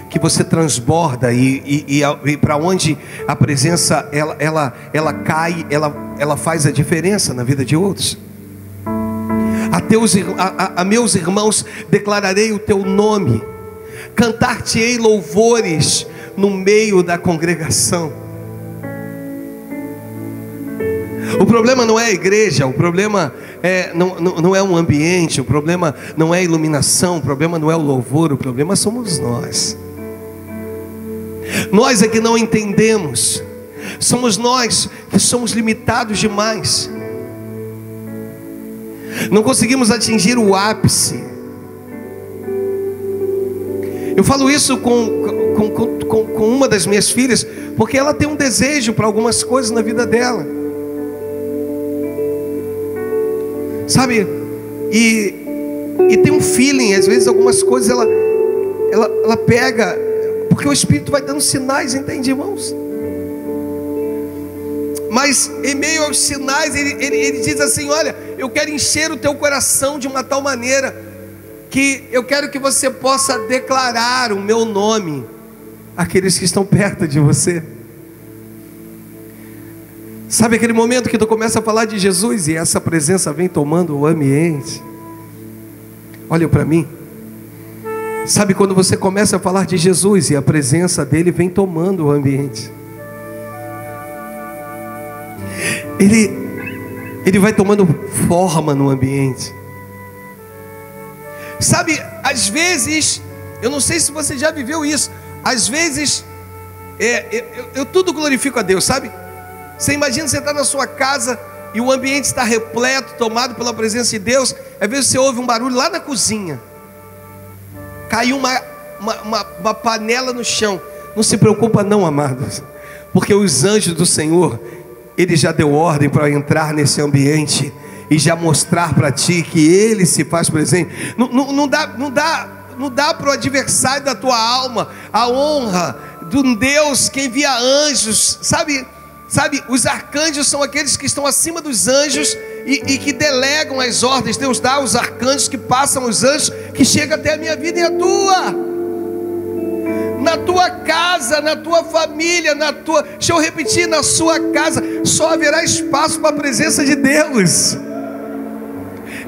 que você transborda e para onde a presença ela cai, ela faz a diferença na vida de outros. A meus irmãos declararei o teu nome, cantar-te-ei louvores no meio da congregação. O problema não é a igreja, o problema não é um ambiente, o problema não é a iluminação, o problema não é o louvor, o problema somos nós. Nós é que não entendemos, somos nós que somos limitados demais, não conseguimos atingir o ápice. Eu falo isso com uma das minhas filhas, porque ela tem um desejo para algumas coisas na vida dela, sabe? E tem um feeling, às vezes algumas coisas ela pega, porque o Espírito vai dando sinais, entende, irmãos? Mas em meio aos sinais ele diz assim: olha, eu quero encher o teu coração de uma tal maneira que eu quero que você possa declarar o meu nome àqueles que estão perto de você. Sabe aquele momento que tu começa a falar de Jesus e essa presença vem tomando o ambiente? Olha para mim. Sabe quando você começa a falar de Jesus e a presença dele vem tomando o ambiente? Ele vai tomando forma no ambiente. Sabe, às vezes, eu não sei se você já viveu isso, às vezes, eu tudo glorifico a Deus, sabe? Você imagina, você está na sua casa e o ambiente está repleto, tomado pela presença de Deus. Às vezes você ouve um barulho lá na cozinha, caiu uma panela no chão. Não se preocupa não, amados, porque os anjos do Senhor, Ele já deu ordem para entrar nesse ambiente e já mostrar para ti que Ele se faz presente. Não dá para o adversário da tua alma a honra de um Deus que envia anjos, sabe, os arcanjos são aqueles que estão acima dos anjos e que delegam as ordens. Deus dá aos arcanjos que passam os anjos, que chegam até a minha vida e a tua. Na tua casa, na tua família, deixa eu repetir, na sua casa só haverá espaço para a presença de Deus.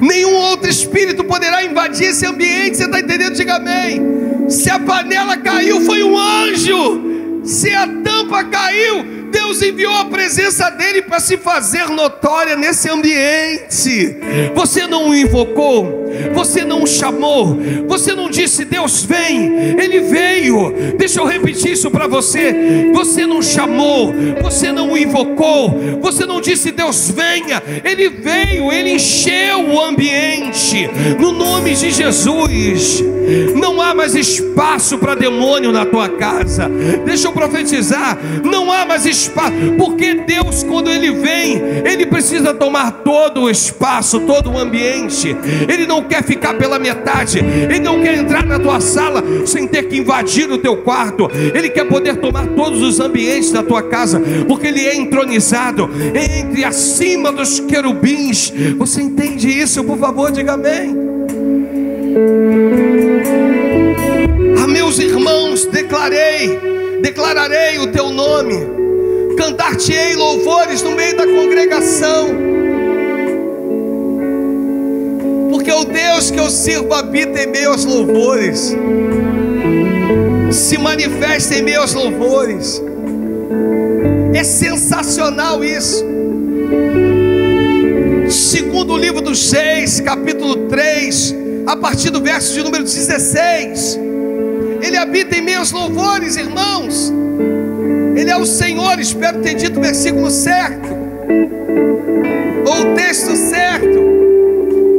Nenhum outro espírito poderá invadir esse ambiente. Você está entendendo? Diga amém. Se a panela caiu, foi um anjo. Se a tampa caiu, Deus enviou a presença dele para se fazer notória nesse ambiente. Você não o invocou, você não o chamou, você não disse Deus vem, Ele veio. Deixa eu repetir isso para você. Você não chamou, você não o invocou, você não disse Deus venha, Ele veio, Ele encheu o ambiente. No nome de Jesus, não há mais espaço para demônio na tua casa. Deixa eu profetizar, não há mais espaço, porque Deus, quando Ele vem, Ele precisa tomar todo o espaço, todo o ambiente. Ele não quer ficar pela metade, Ele não quer entrar na tua sala sem ter que invadir o teu quarto. Ele quer poder tomar todos os ambientes da tua casa, porque Ele é entronizado entre acima dos querubins. Você entende isso? Por favor, diga amém. A meus irmãos declararei o teu nome, cantar-te-ei louvores no meio da congregação, porque o Deus que eu sirvo habita em meio aos louvores, se manifesta em meio aos louvores. É sensacional isso. Segundo o livro dos Reis, capítulo 3, a partir do verso de número 16, Ele habita em meio aos louvores, irmãos. Ele é o Senhor. Espero ter dito o versículo certo, ou o texto certo.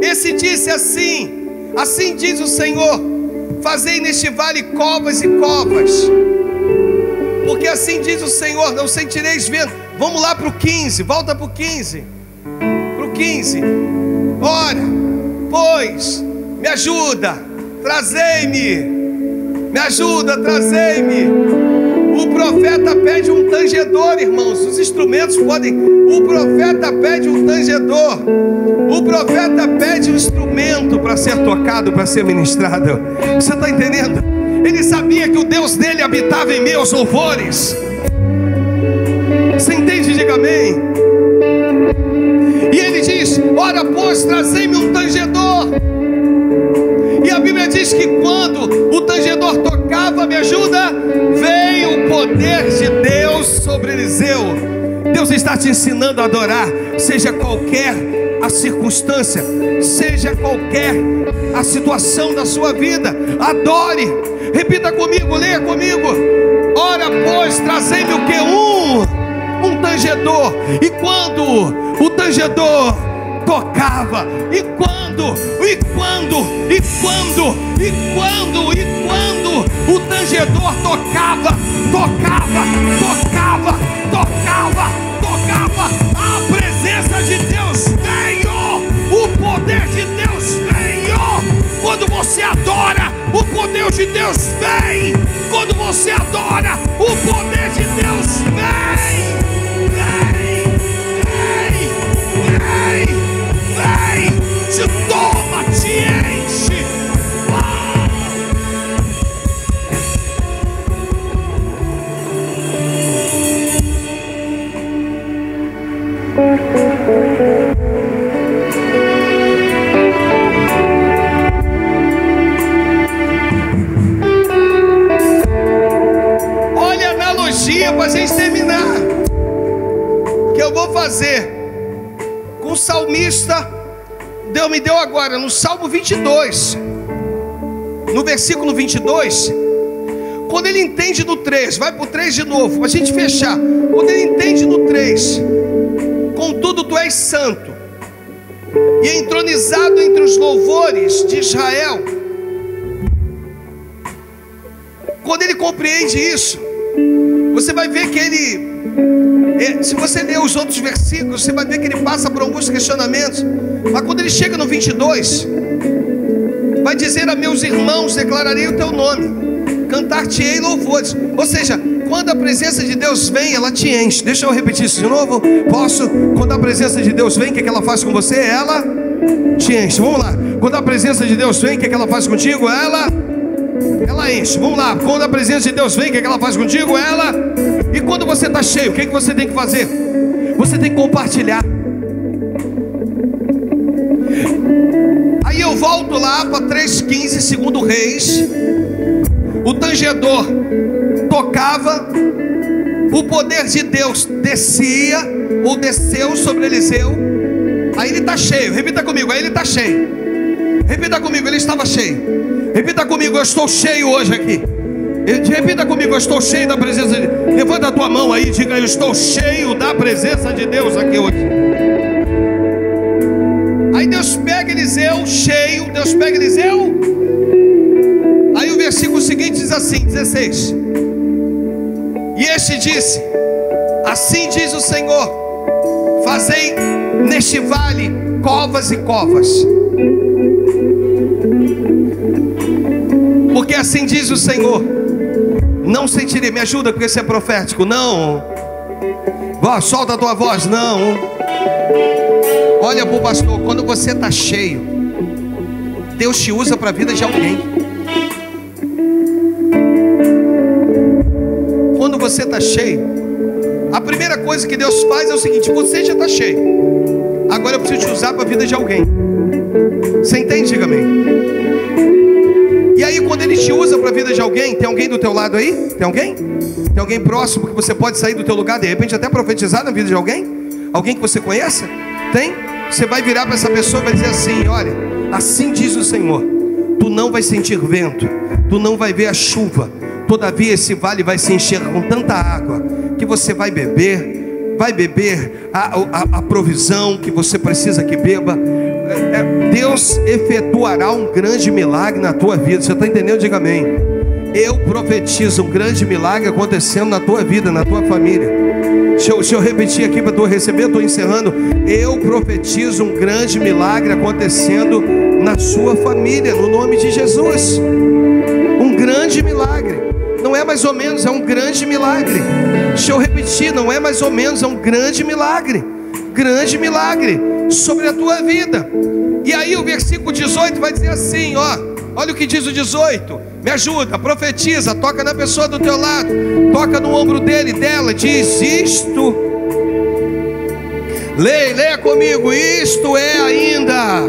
Esse disse assim: assim diz o Senhor: fazei neste vale covas e covas, porque assim diz o Senhor, não sentireis vento. Vamos lá para o 15, volta para o 15. Para o 15. Ora, pois, me ajuda, trazei-me. Me ajuda, trazei-me. O profeta pede um tangedor, irmãos. Os instrumentos podem. O profeta pede um tangedor. O profeta pede um instrumento para ser tocado, para ser ministrado. Você está entendendo? Ele sabia que o Deus dele habitava em meus louvores. Você entende? Diga amém. E ele diz: ora, pois, trazei-me um tangedor. E a Bíblia diz que quando o tangedor tocava, me ajuda, veio o poder de Deus sobre Eliseu. Deus está te ensinando a adorar, seja qualquer a circunstância, seja qualquer a situação da sua vida. Adore. Repita comigo, leia comigo. Ora, pois, trazei-me o que? Um tangedor. E quando o tangedor tocava, e quando o tangedor tocava, a presença de Deus veio, o poder de Deus veio. Quando você adora, o poder de Deus vem. Quando você adora, o poder de Deus vem. Te toma, te enche. Olha a analogia para a gente terminar, que eu vou fazer com o salmista. Deus me deu agora no Salmo 22, no versículo 22, quando ele entende no 3, vai para o 3 de novo, para a gente fechar. Quando ele entende no 3, contudo tu és santo, e é entronizado entre os louvores de Israel. Quando ele compreende isso, você vai ver que ele, se você ler os outros versículos, você vai ver que ele passa por alguns questionamentos. Mas quando ele chega no 22, vai dizer: a meus irmãos declararei o teu nome, cantar-te-ei louvores. Ou seja, quando a presença de Deus vem, ela te enche. Deixa eu repetir isso de novo. Posso? Quando a presença de Deus vem, o que ela faz com você? Ela te enche. Vamos lá. Quando a presença de Deus vem, o que ela faz contigo? Ela enche. Vamos lá. Quando a presença de Deus vem, o que ela faz contigo? E quando você está cheio, o que você tem que fazer? Você tem que compartilhar. Aí eu volto lá para 3,15, segundo Reis. O tangedor tocava, o poder de Deus descia ou desceu sobre Eliseu. Aí ele está cheio. Repita comigo, aí ele está cheio. Repita comigo, ele estava cheio. Repita comigo, eu estou cheio hoje aqui. Repita comigo, eu estou cheio da presença de Deus. Levanta a tua mão aí e diga: eu estou cheio da presença de Deus aqui hoje. Aí Deus pega Eliseu cheio. Deus pega Eliseu. Aí o versículo seguinte diz assim, 16: e este disse: assim diz o Senhor, fazei neste vale covas e covas, porque assim diz o Senhor, não sentirei. Me ajuda, porque você é profético. Não. Solta a tua voz. Não. Olha para o pastor. Quando você está cheio, Deus te usa para a vida de alguém. Quando você está cheio, a primeira coisa que Deus faz é o seguinte: você já está cheio, agora eu preciso te usar para a vida de alguém. Você entende? Diga amém. E aí quando Ele te usa para a vida de alguém, tem alguém do teu lado aí? Tem alguém? Tem alguém próximo que você pode sair do teu lugar, de repente até profetizar na vida de alguém? Alguém que você conheça? Tem? Você vai virar para essa pessoa e vai dizer assim: olha, assim diz o Senhor, tu não vai sentir vento, tu não vai ver a chuva, todavia esse vale vai se encher com tanta água que você vai beber a provisão que você precisa que beba. Deus efetuará um grande milagre na tua vida. Você está entendendo? Diga amém. Eu profetizo um grande milagre acontecendo na tua vida, na tua família. Deixa eu repetir aqui para tu receber, eu estou encerrando. Eu profetizo um grande milagre acontecendo na sua família, no nome de Jesus. Um grande milagre. Não é mais ou menos, é um grande milagre. Deixa eu repetir, não é mais ou menos, é um grande milagre. Grande milagre sobre a tua vida. E aí o versículo 18 vai dizer assim, ó. Olha o que diz o 18. Me ajuda, profetiza, toca na pessoa do teu lado, toca no ombro dele, dela, diz isto. Leia comigo, isto é ainda.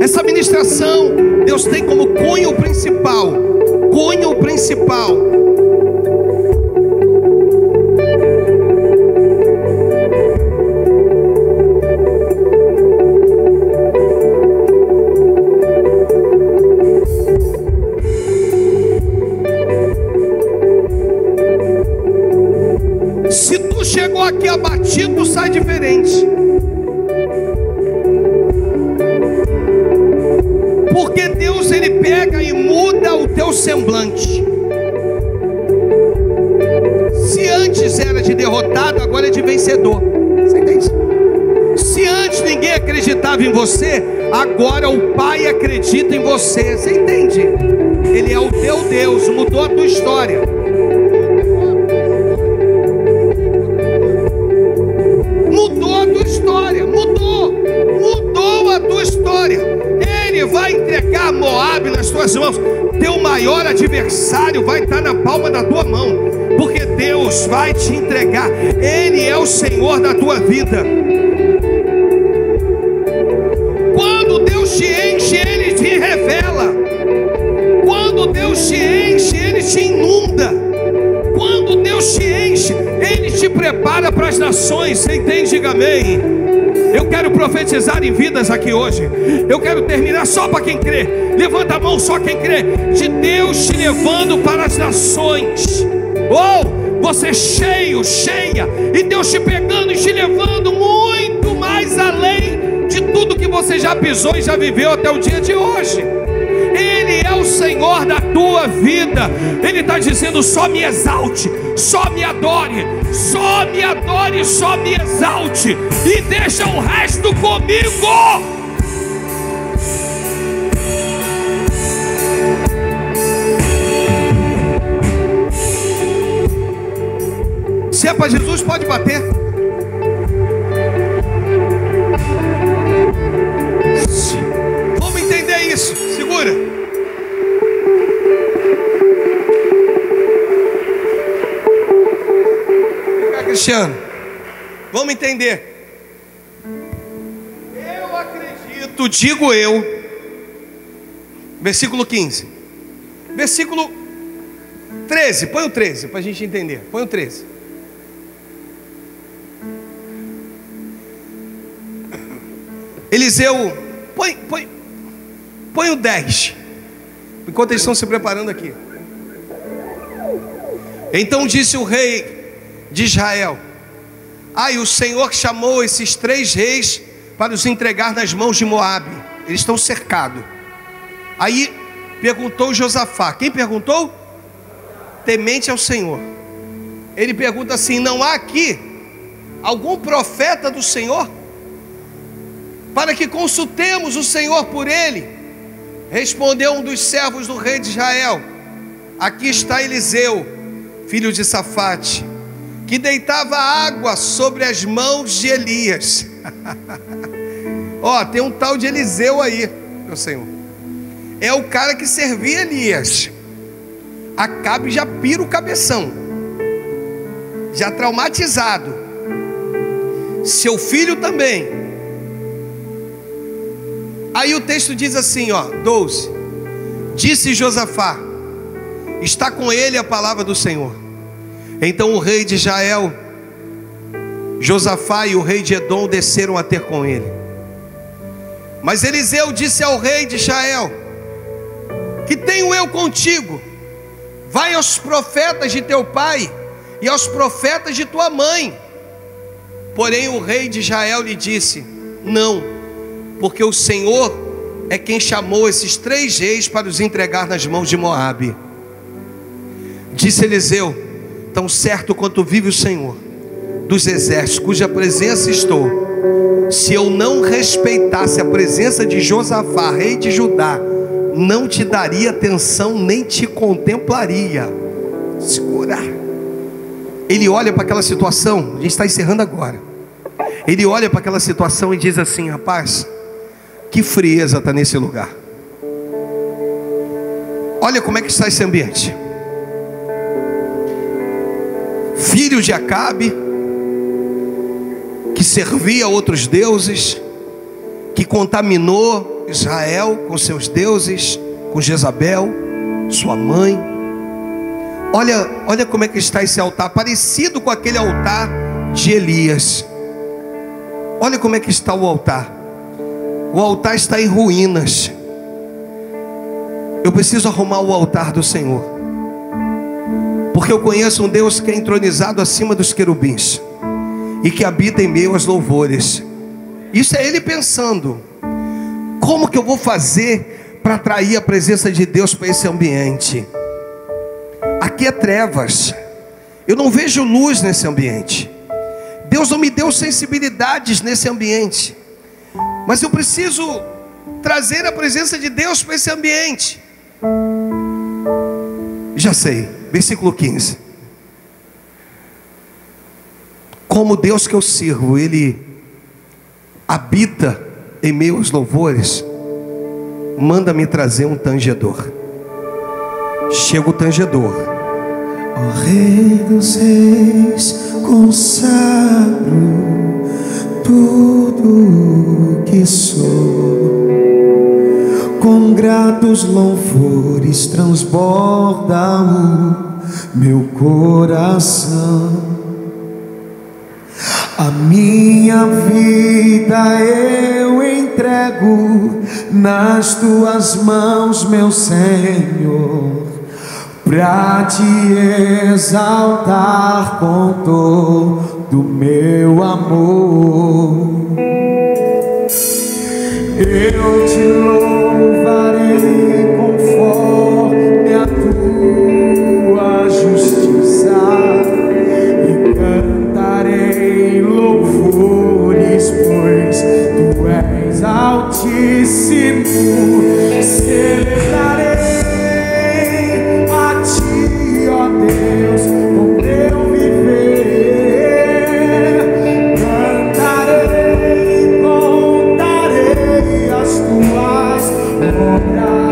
Essa ministração, Deus tem como cunho principal. Cunho principal. Se tu chegou aqui abatido, tu sai diferente. Porque Deus, ele pega e muda o teu semblante. Se antes era de derrotado, agora é de vencedor. Você entende? Se antes ninguém acreditava em você, agora o Pai acredita em você. Você entende? Ele é o teu Deus, mudou a tua história. Mudou a tua história, mudou a tua história. Ele vai entregar Moabe nas tuas mãos. Teu maior adversário vai estar na palma da tua mão, porque Deus vai te entregar. Ele é o Senhor da tua vida. Quando Deus te enche, Ele te revela. Quando Deus te enche, Ele te inunda. Quando Deus te enche, Ele te prepara para as nações. Você entende? Diga amém. Eu quero profetizar em vidas aqui hoje. Eu quero terminar só para quem crê. Levanta a mão só quem crê. De Deus te levando para as nações. Oh, você cheio, cheia. E Deus te pegando e te levando muito mais além de tudo que você já pisou e já viveu até o dia de hoje. Ele é o Senhor da tua vida. Ele está dizendo: só me exalte, só me adore, só me adore, só me exalte, e deixa o resto comigo. Se é para Jesus, pode bater. Vamos entender isso. Segura. Vem cá, Cristiano. Vamos entender. Eu acredito, digo eu. Versículo 15. Versículo 13. Põe o 13 para a gente entender. Põe o 13. Eliseu, põe o 10, enquanto eles estão se preparando aqui. Então disse o rei de Israel: o Senhor chamou esses 3 reis para os entregar nas mãos de Moabe. Eles estão cercados. Aí perguntou Josafá. Quem perguntou? Temente ao Senhor. Ele pergunta assim: não há aqui algum profeta do Senhor, para que consultemos o Senhor por ele? Respondeu um dos servos do rei de Israel: aqui está Eliseu, filho de Safate, que deitava água sobre as mãos de Elias. Tem um tal de Eliseu aí, meu Senhor. É o cara que servia Elias. Acabe já pira o cabeção, já traumatizado. Seu filho também. Aí o texto diz assim, 12: disse Josafá: está com ele a palavra do Senhor. Então o rei de Israel, Josafá, e o rei de Edom desceram a ter com ele. Mas Eliseu disse ao rei de Israel: que tenho eu contigo? Vai aos profetas de teu pai e aos profetas de tua mãe. Porém o rei de Israel lhe disse: não, porque o Senhor é quem chamou esses 3 reis para os entregar nas mãos de Moabe. Disse Eliseu: tão certo quanto vive o Senhor dos exércitos, cuja presença estou, se eu não respeitasse a presença de Josafá, rei de Judá, não te daria atenção nem te contemplaria. Segura. Ele olha para aquela situação, a gente está encerrando agora. Ele olha para aquela situação e diz assim: rapaz, que frieza está nesse lugar. Olha como é que está esse ambiente. Filho de Acabe, que servia a outros deuses, que contaminou Israel com seus deuses, com Jezabel, sua mãe. Olha como é que está esse altar, parecido com aquele altar de Elias. Olha como é que está o altar. O altar está em ruínas. Eu preciso arrumar o altar do Senhor, porque eu conheço um Deus que é entronizado acima dos querubins e que habita em meio aos louvores. Isso é Ele pensando: como que eu vou fazer para atrair a presença de Deus para esse ambiente? Aqui é trevas, eu não vejo luz nesse ambiente. Deus não me deu sensibilidades nesse ambiente, mas eu preciso trazer a presença de Deus para esse ambiente. Já sei, versículo 15. Como o Deus que eu sirvo, Ele habita em meio aos louvores, manda-me trazer um tangedor. Chega o tangedor. Ó Rei dos Reis, consagro tudo que sou, com gratos louvores transborda o meu coração. A minha vida eu entrego nas tuas mãos, meu Senhor, pra te exaltar com todo o meu amor. Eu te louvarei conforme a tua justiça e cantarei louvores, pois tu és altíssimo. Celebrarei a ti, ó Deus, com meu viver. Cantarei, contarei as tuas obras.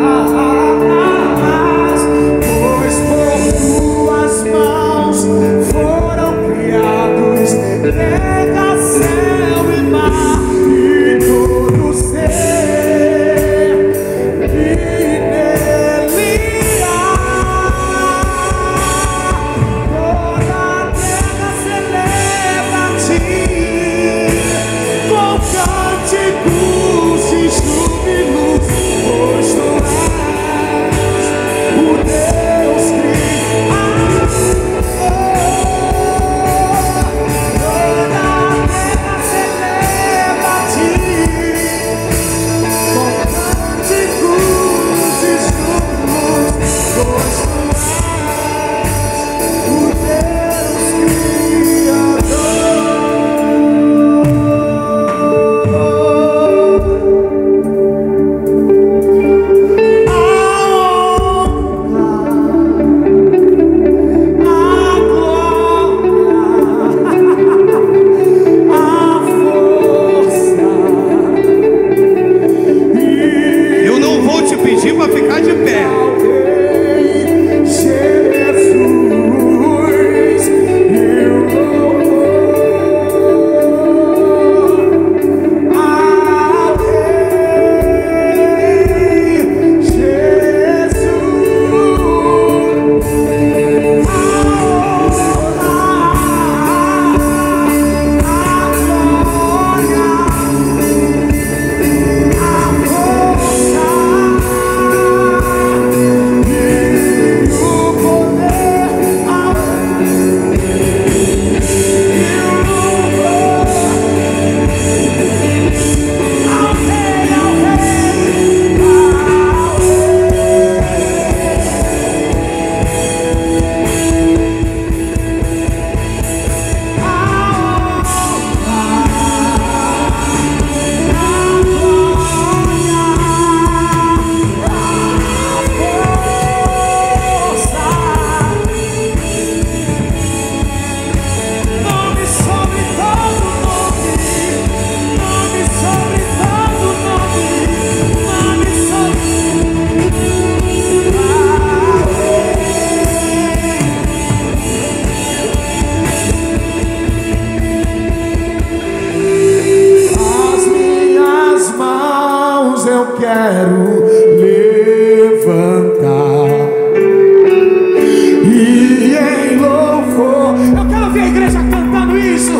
ver a igreja cantando isso.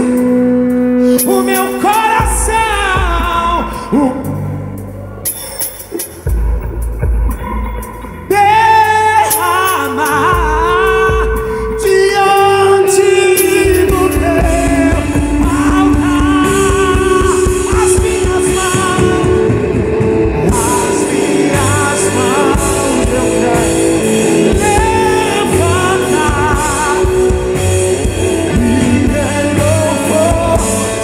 O meu coração derramar diante do teu altar. As minhas mãos eu quero levantar e em louvor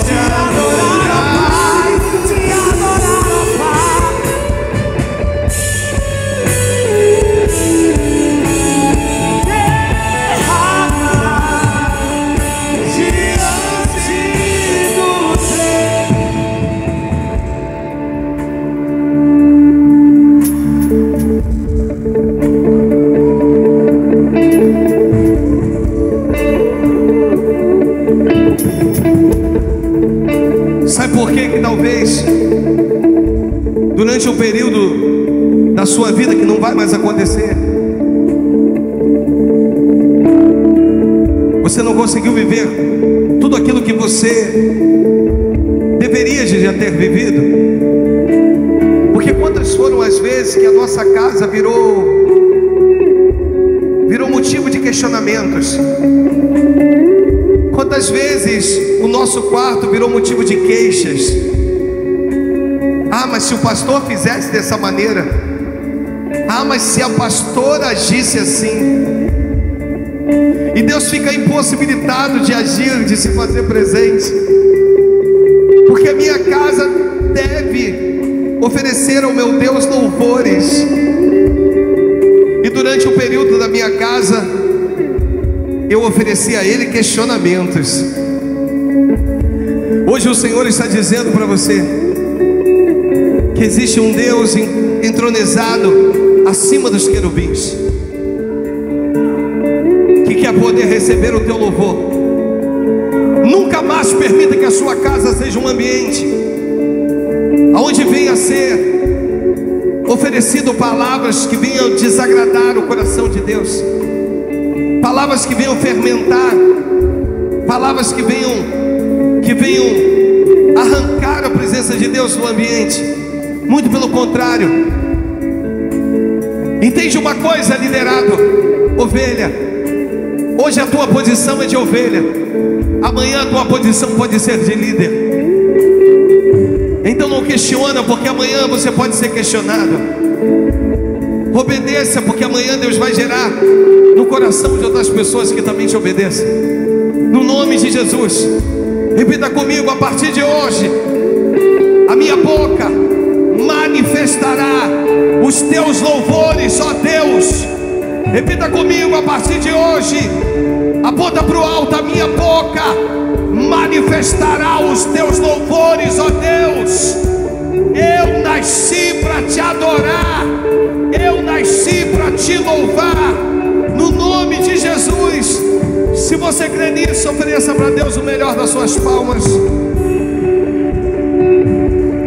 te adorar, te adorar, ó Pai. Sabe por que talvez durante um período da sua vida que não vai mais acontecer, você não conseguiu viver tudo aquilo que você deveria já ter vivido? Porque quantas foram as vezes que a nossa casa virou motivo de questionamentos? Quantas vezes o nosso quarto virou motivo de queixas? Ah, mas se o pastor fizesse dessa maneira, ah, mas se a pastora agisse assim. E Deus fica impossibilitado de agir, de se fazer presente, porque a minha casa deve oferecer ao meu Deus louvores. E durante o período da minha casa, eu ofereci a Ele questionamentos. Hoje o Senhor está dizendo para você que existe um Deus entronizado acima dos querubins, que quer poder receber o teu louvor. Nunca mais permita que a sua casa seja um ambiente onde venha a ser oferecido palavras que venham desagradar o coração de Deus, palavras que venham fermentar, palavras que venham arrancar a presença de Deus no ambiente. Muito pelo contrário. Entende uma coisa, liderado, ovelha? Hoje a tua posição é de ovelha, amanhã a tua posição pode ser de líder. Então não questiona, porque amanhã você pode ser questionado. Obedeça, porque amanhã Deus vai gerar no coração de outras pessoas que também te obedeçam. No nome de Jesus, repita comigo: a partir de hoje, a minha boca manifestará os teus louvores, ó Deus. Repita comigo: a partir de hoje, aponta para o alto, a minha boca manifestará os teus louvores, ó Deus. Eu nasci para te adorar, eu nasci para te louvar, no nome de Jesus. Se você crê nisso, ofereça para Deus o melhor das suas palmas.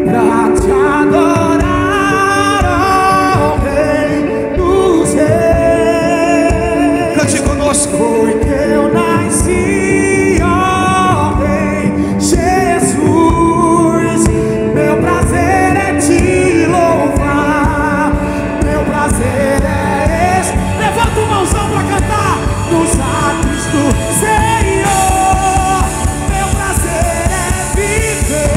Pra te adorar, ó Rei dos Reis. Cante conosco. Foi que eu nasci, ó Rei Jesus. Meu prazer é te louvar, meu prazer é esse. Levanta o mãozão pra cantar nos atos do Senhor. Meu prazer é viver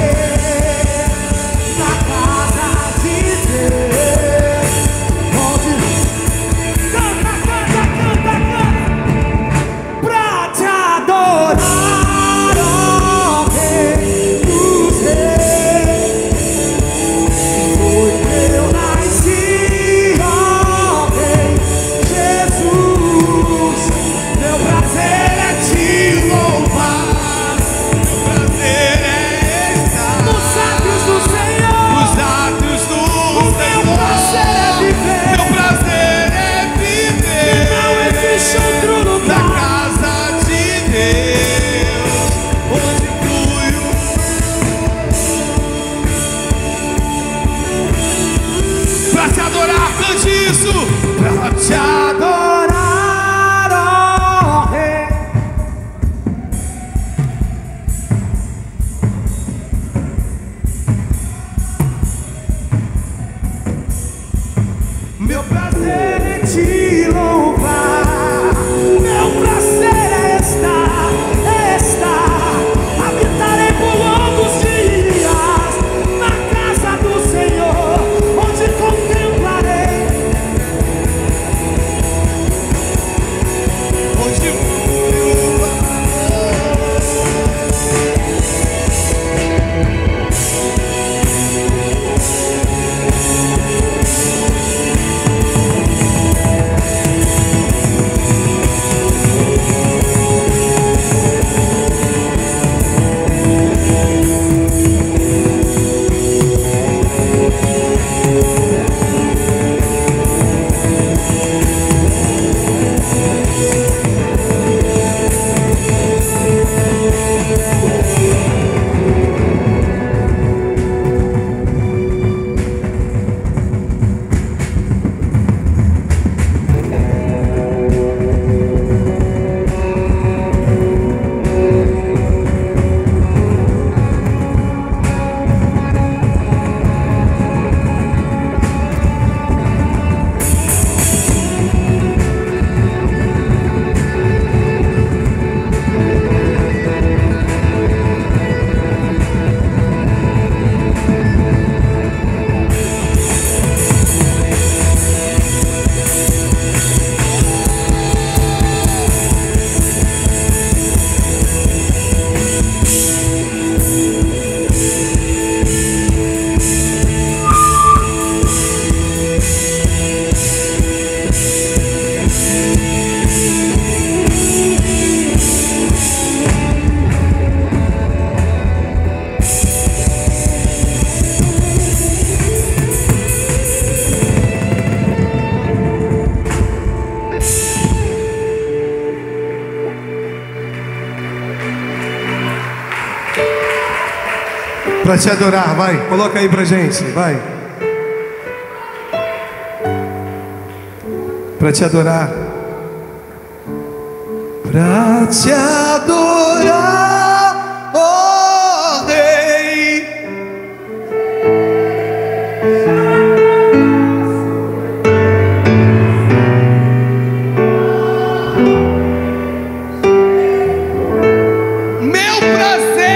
na casa de Deus, onde canta, canta, canta, canta, pra Para te adorar, vai. Coloca aí pra gente, vai. Para te adorar. Para te adorar, ó Rei. Meu prazer.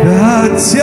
Pra te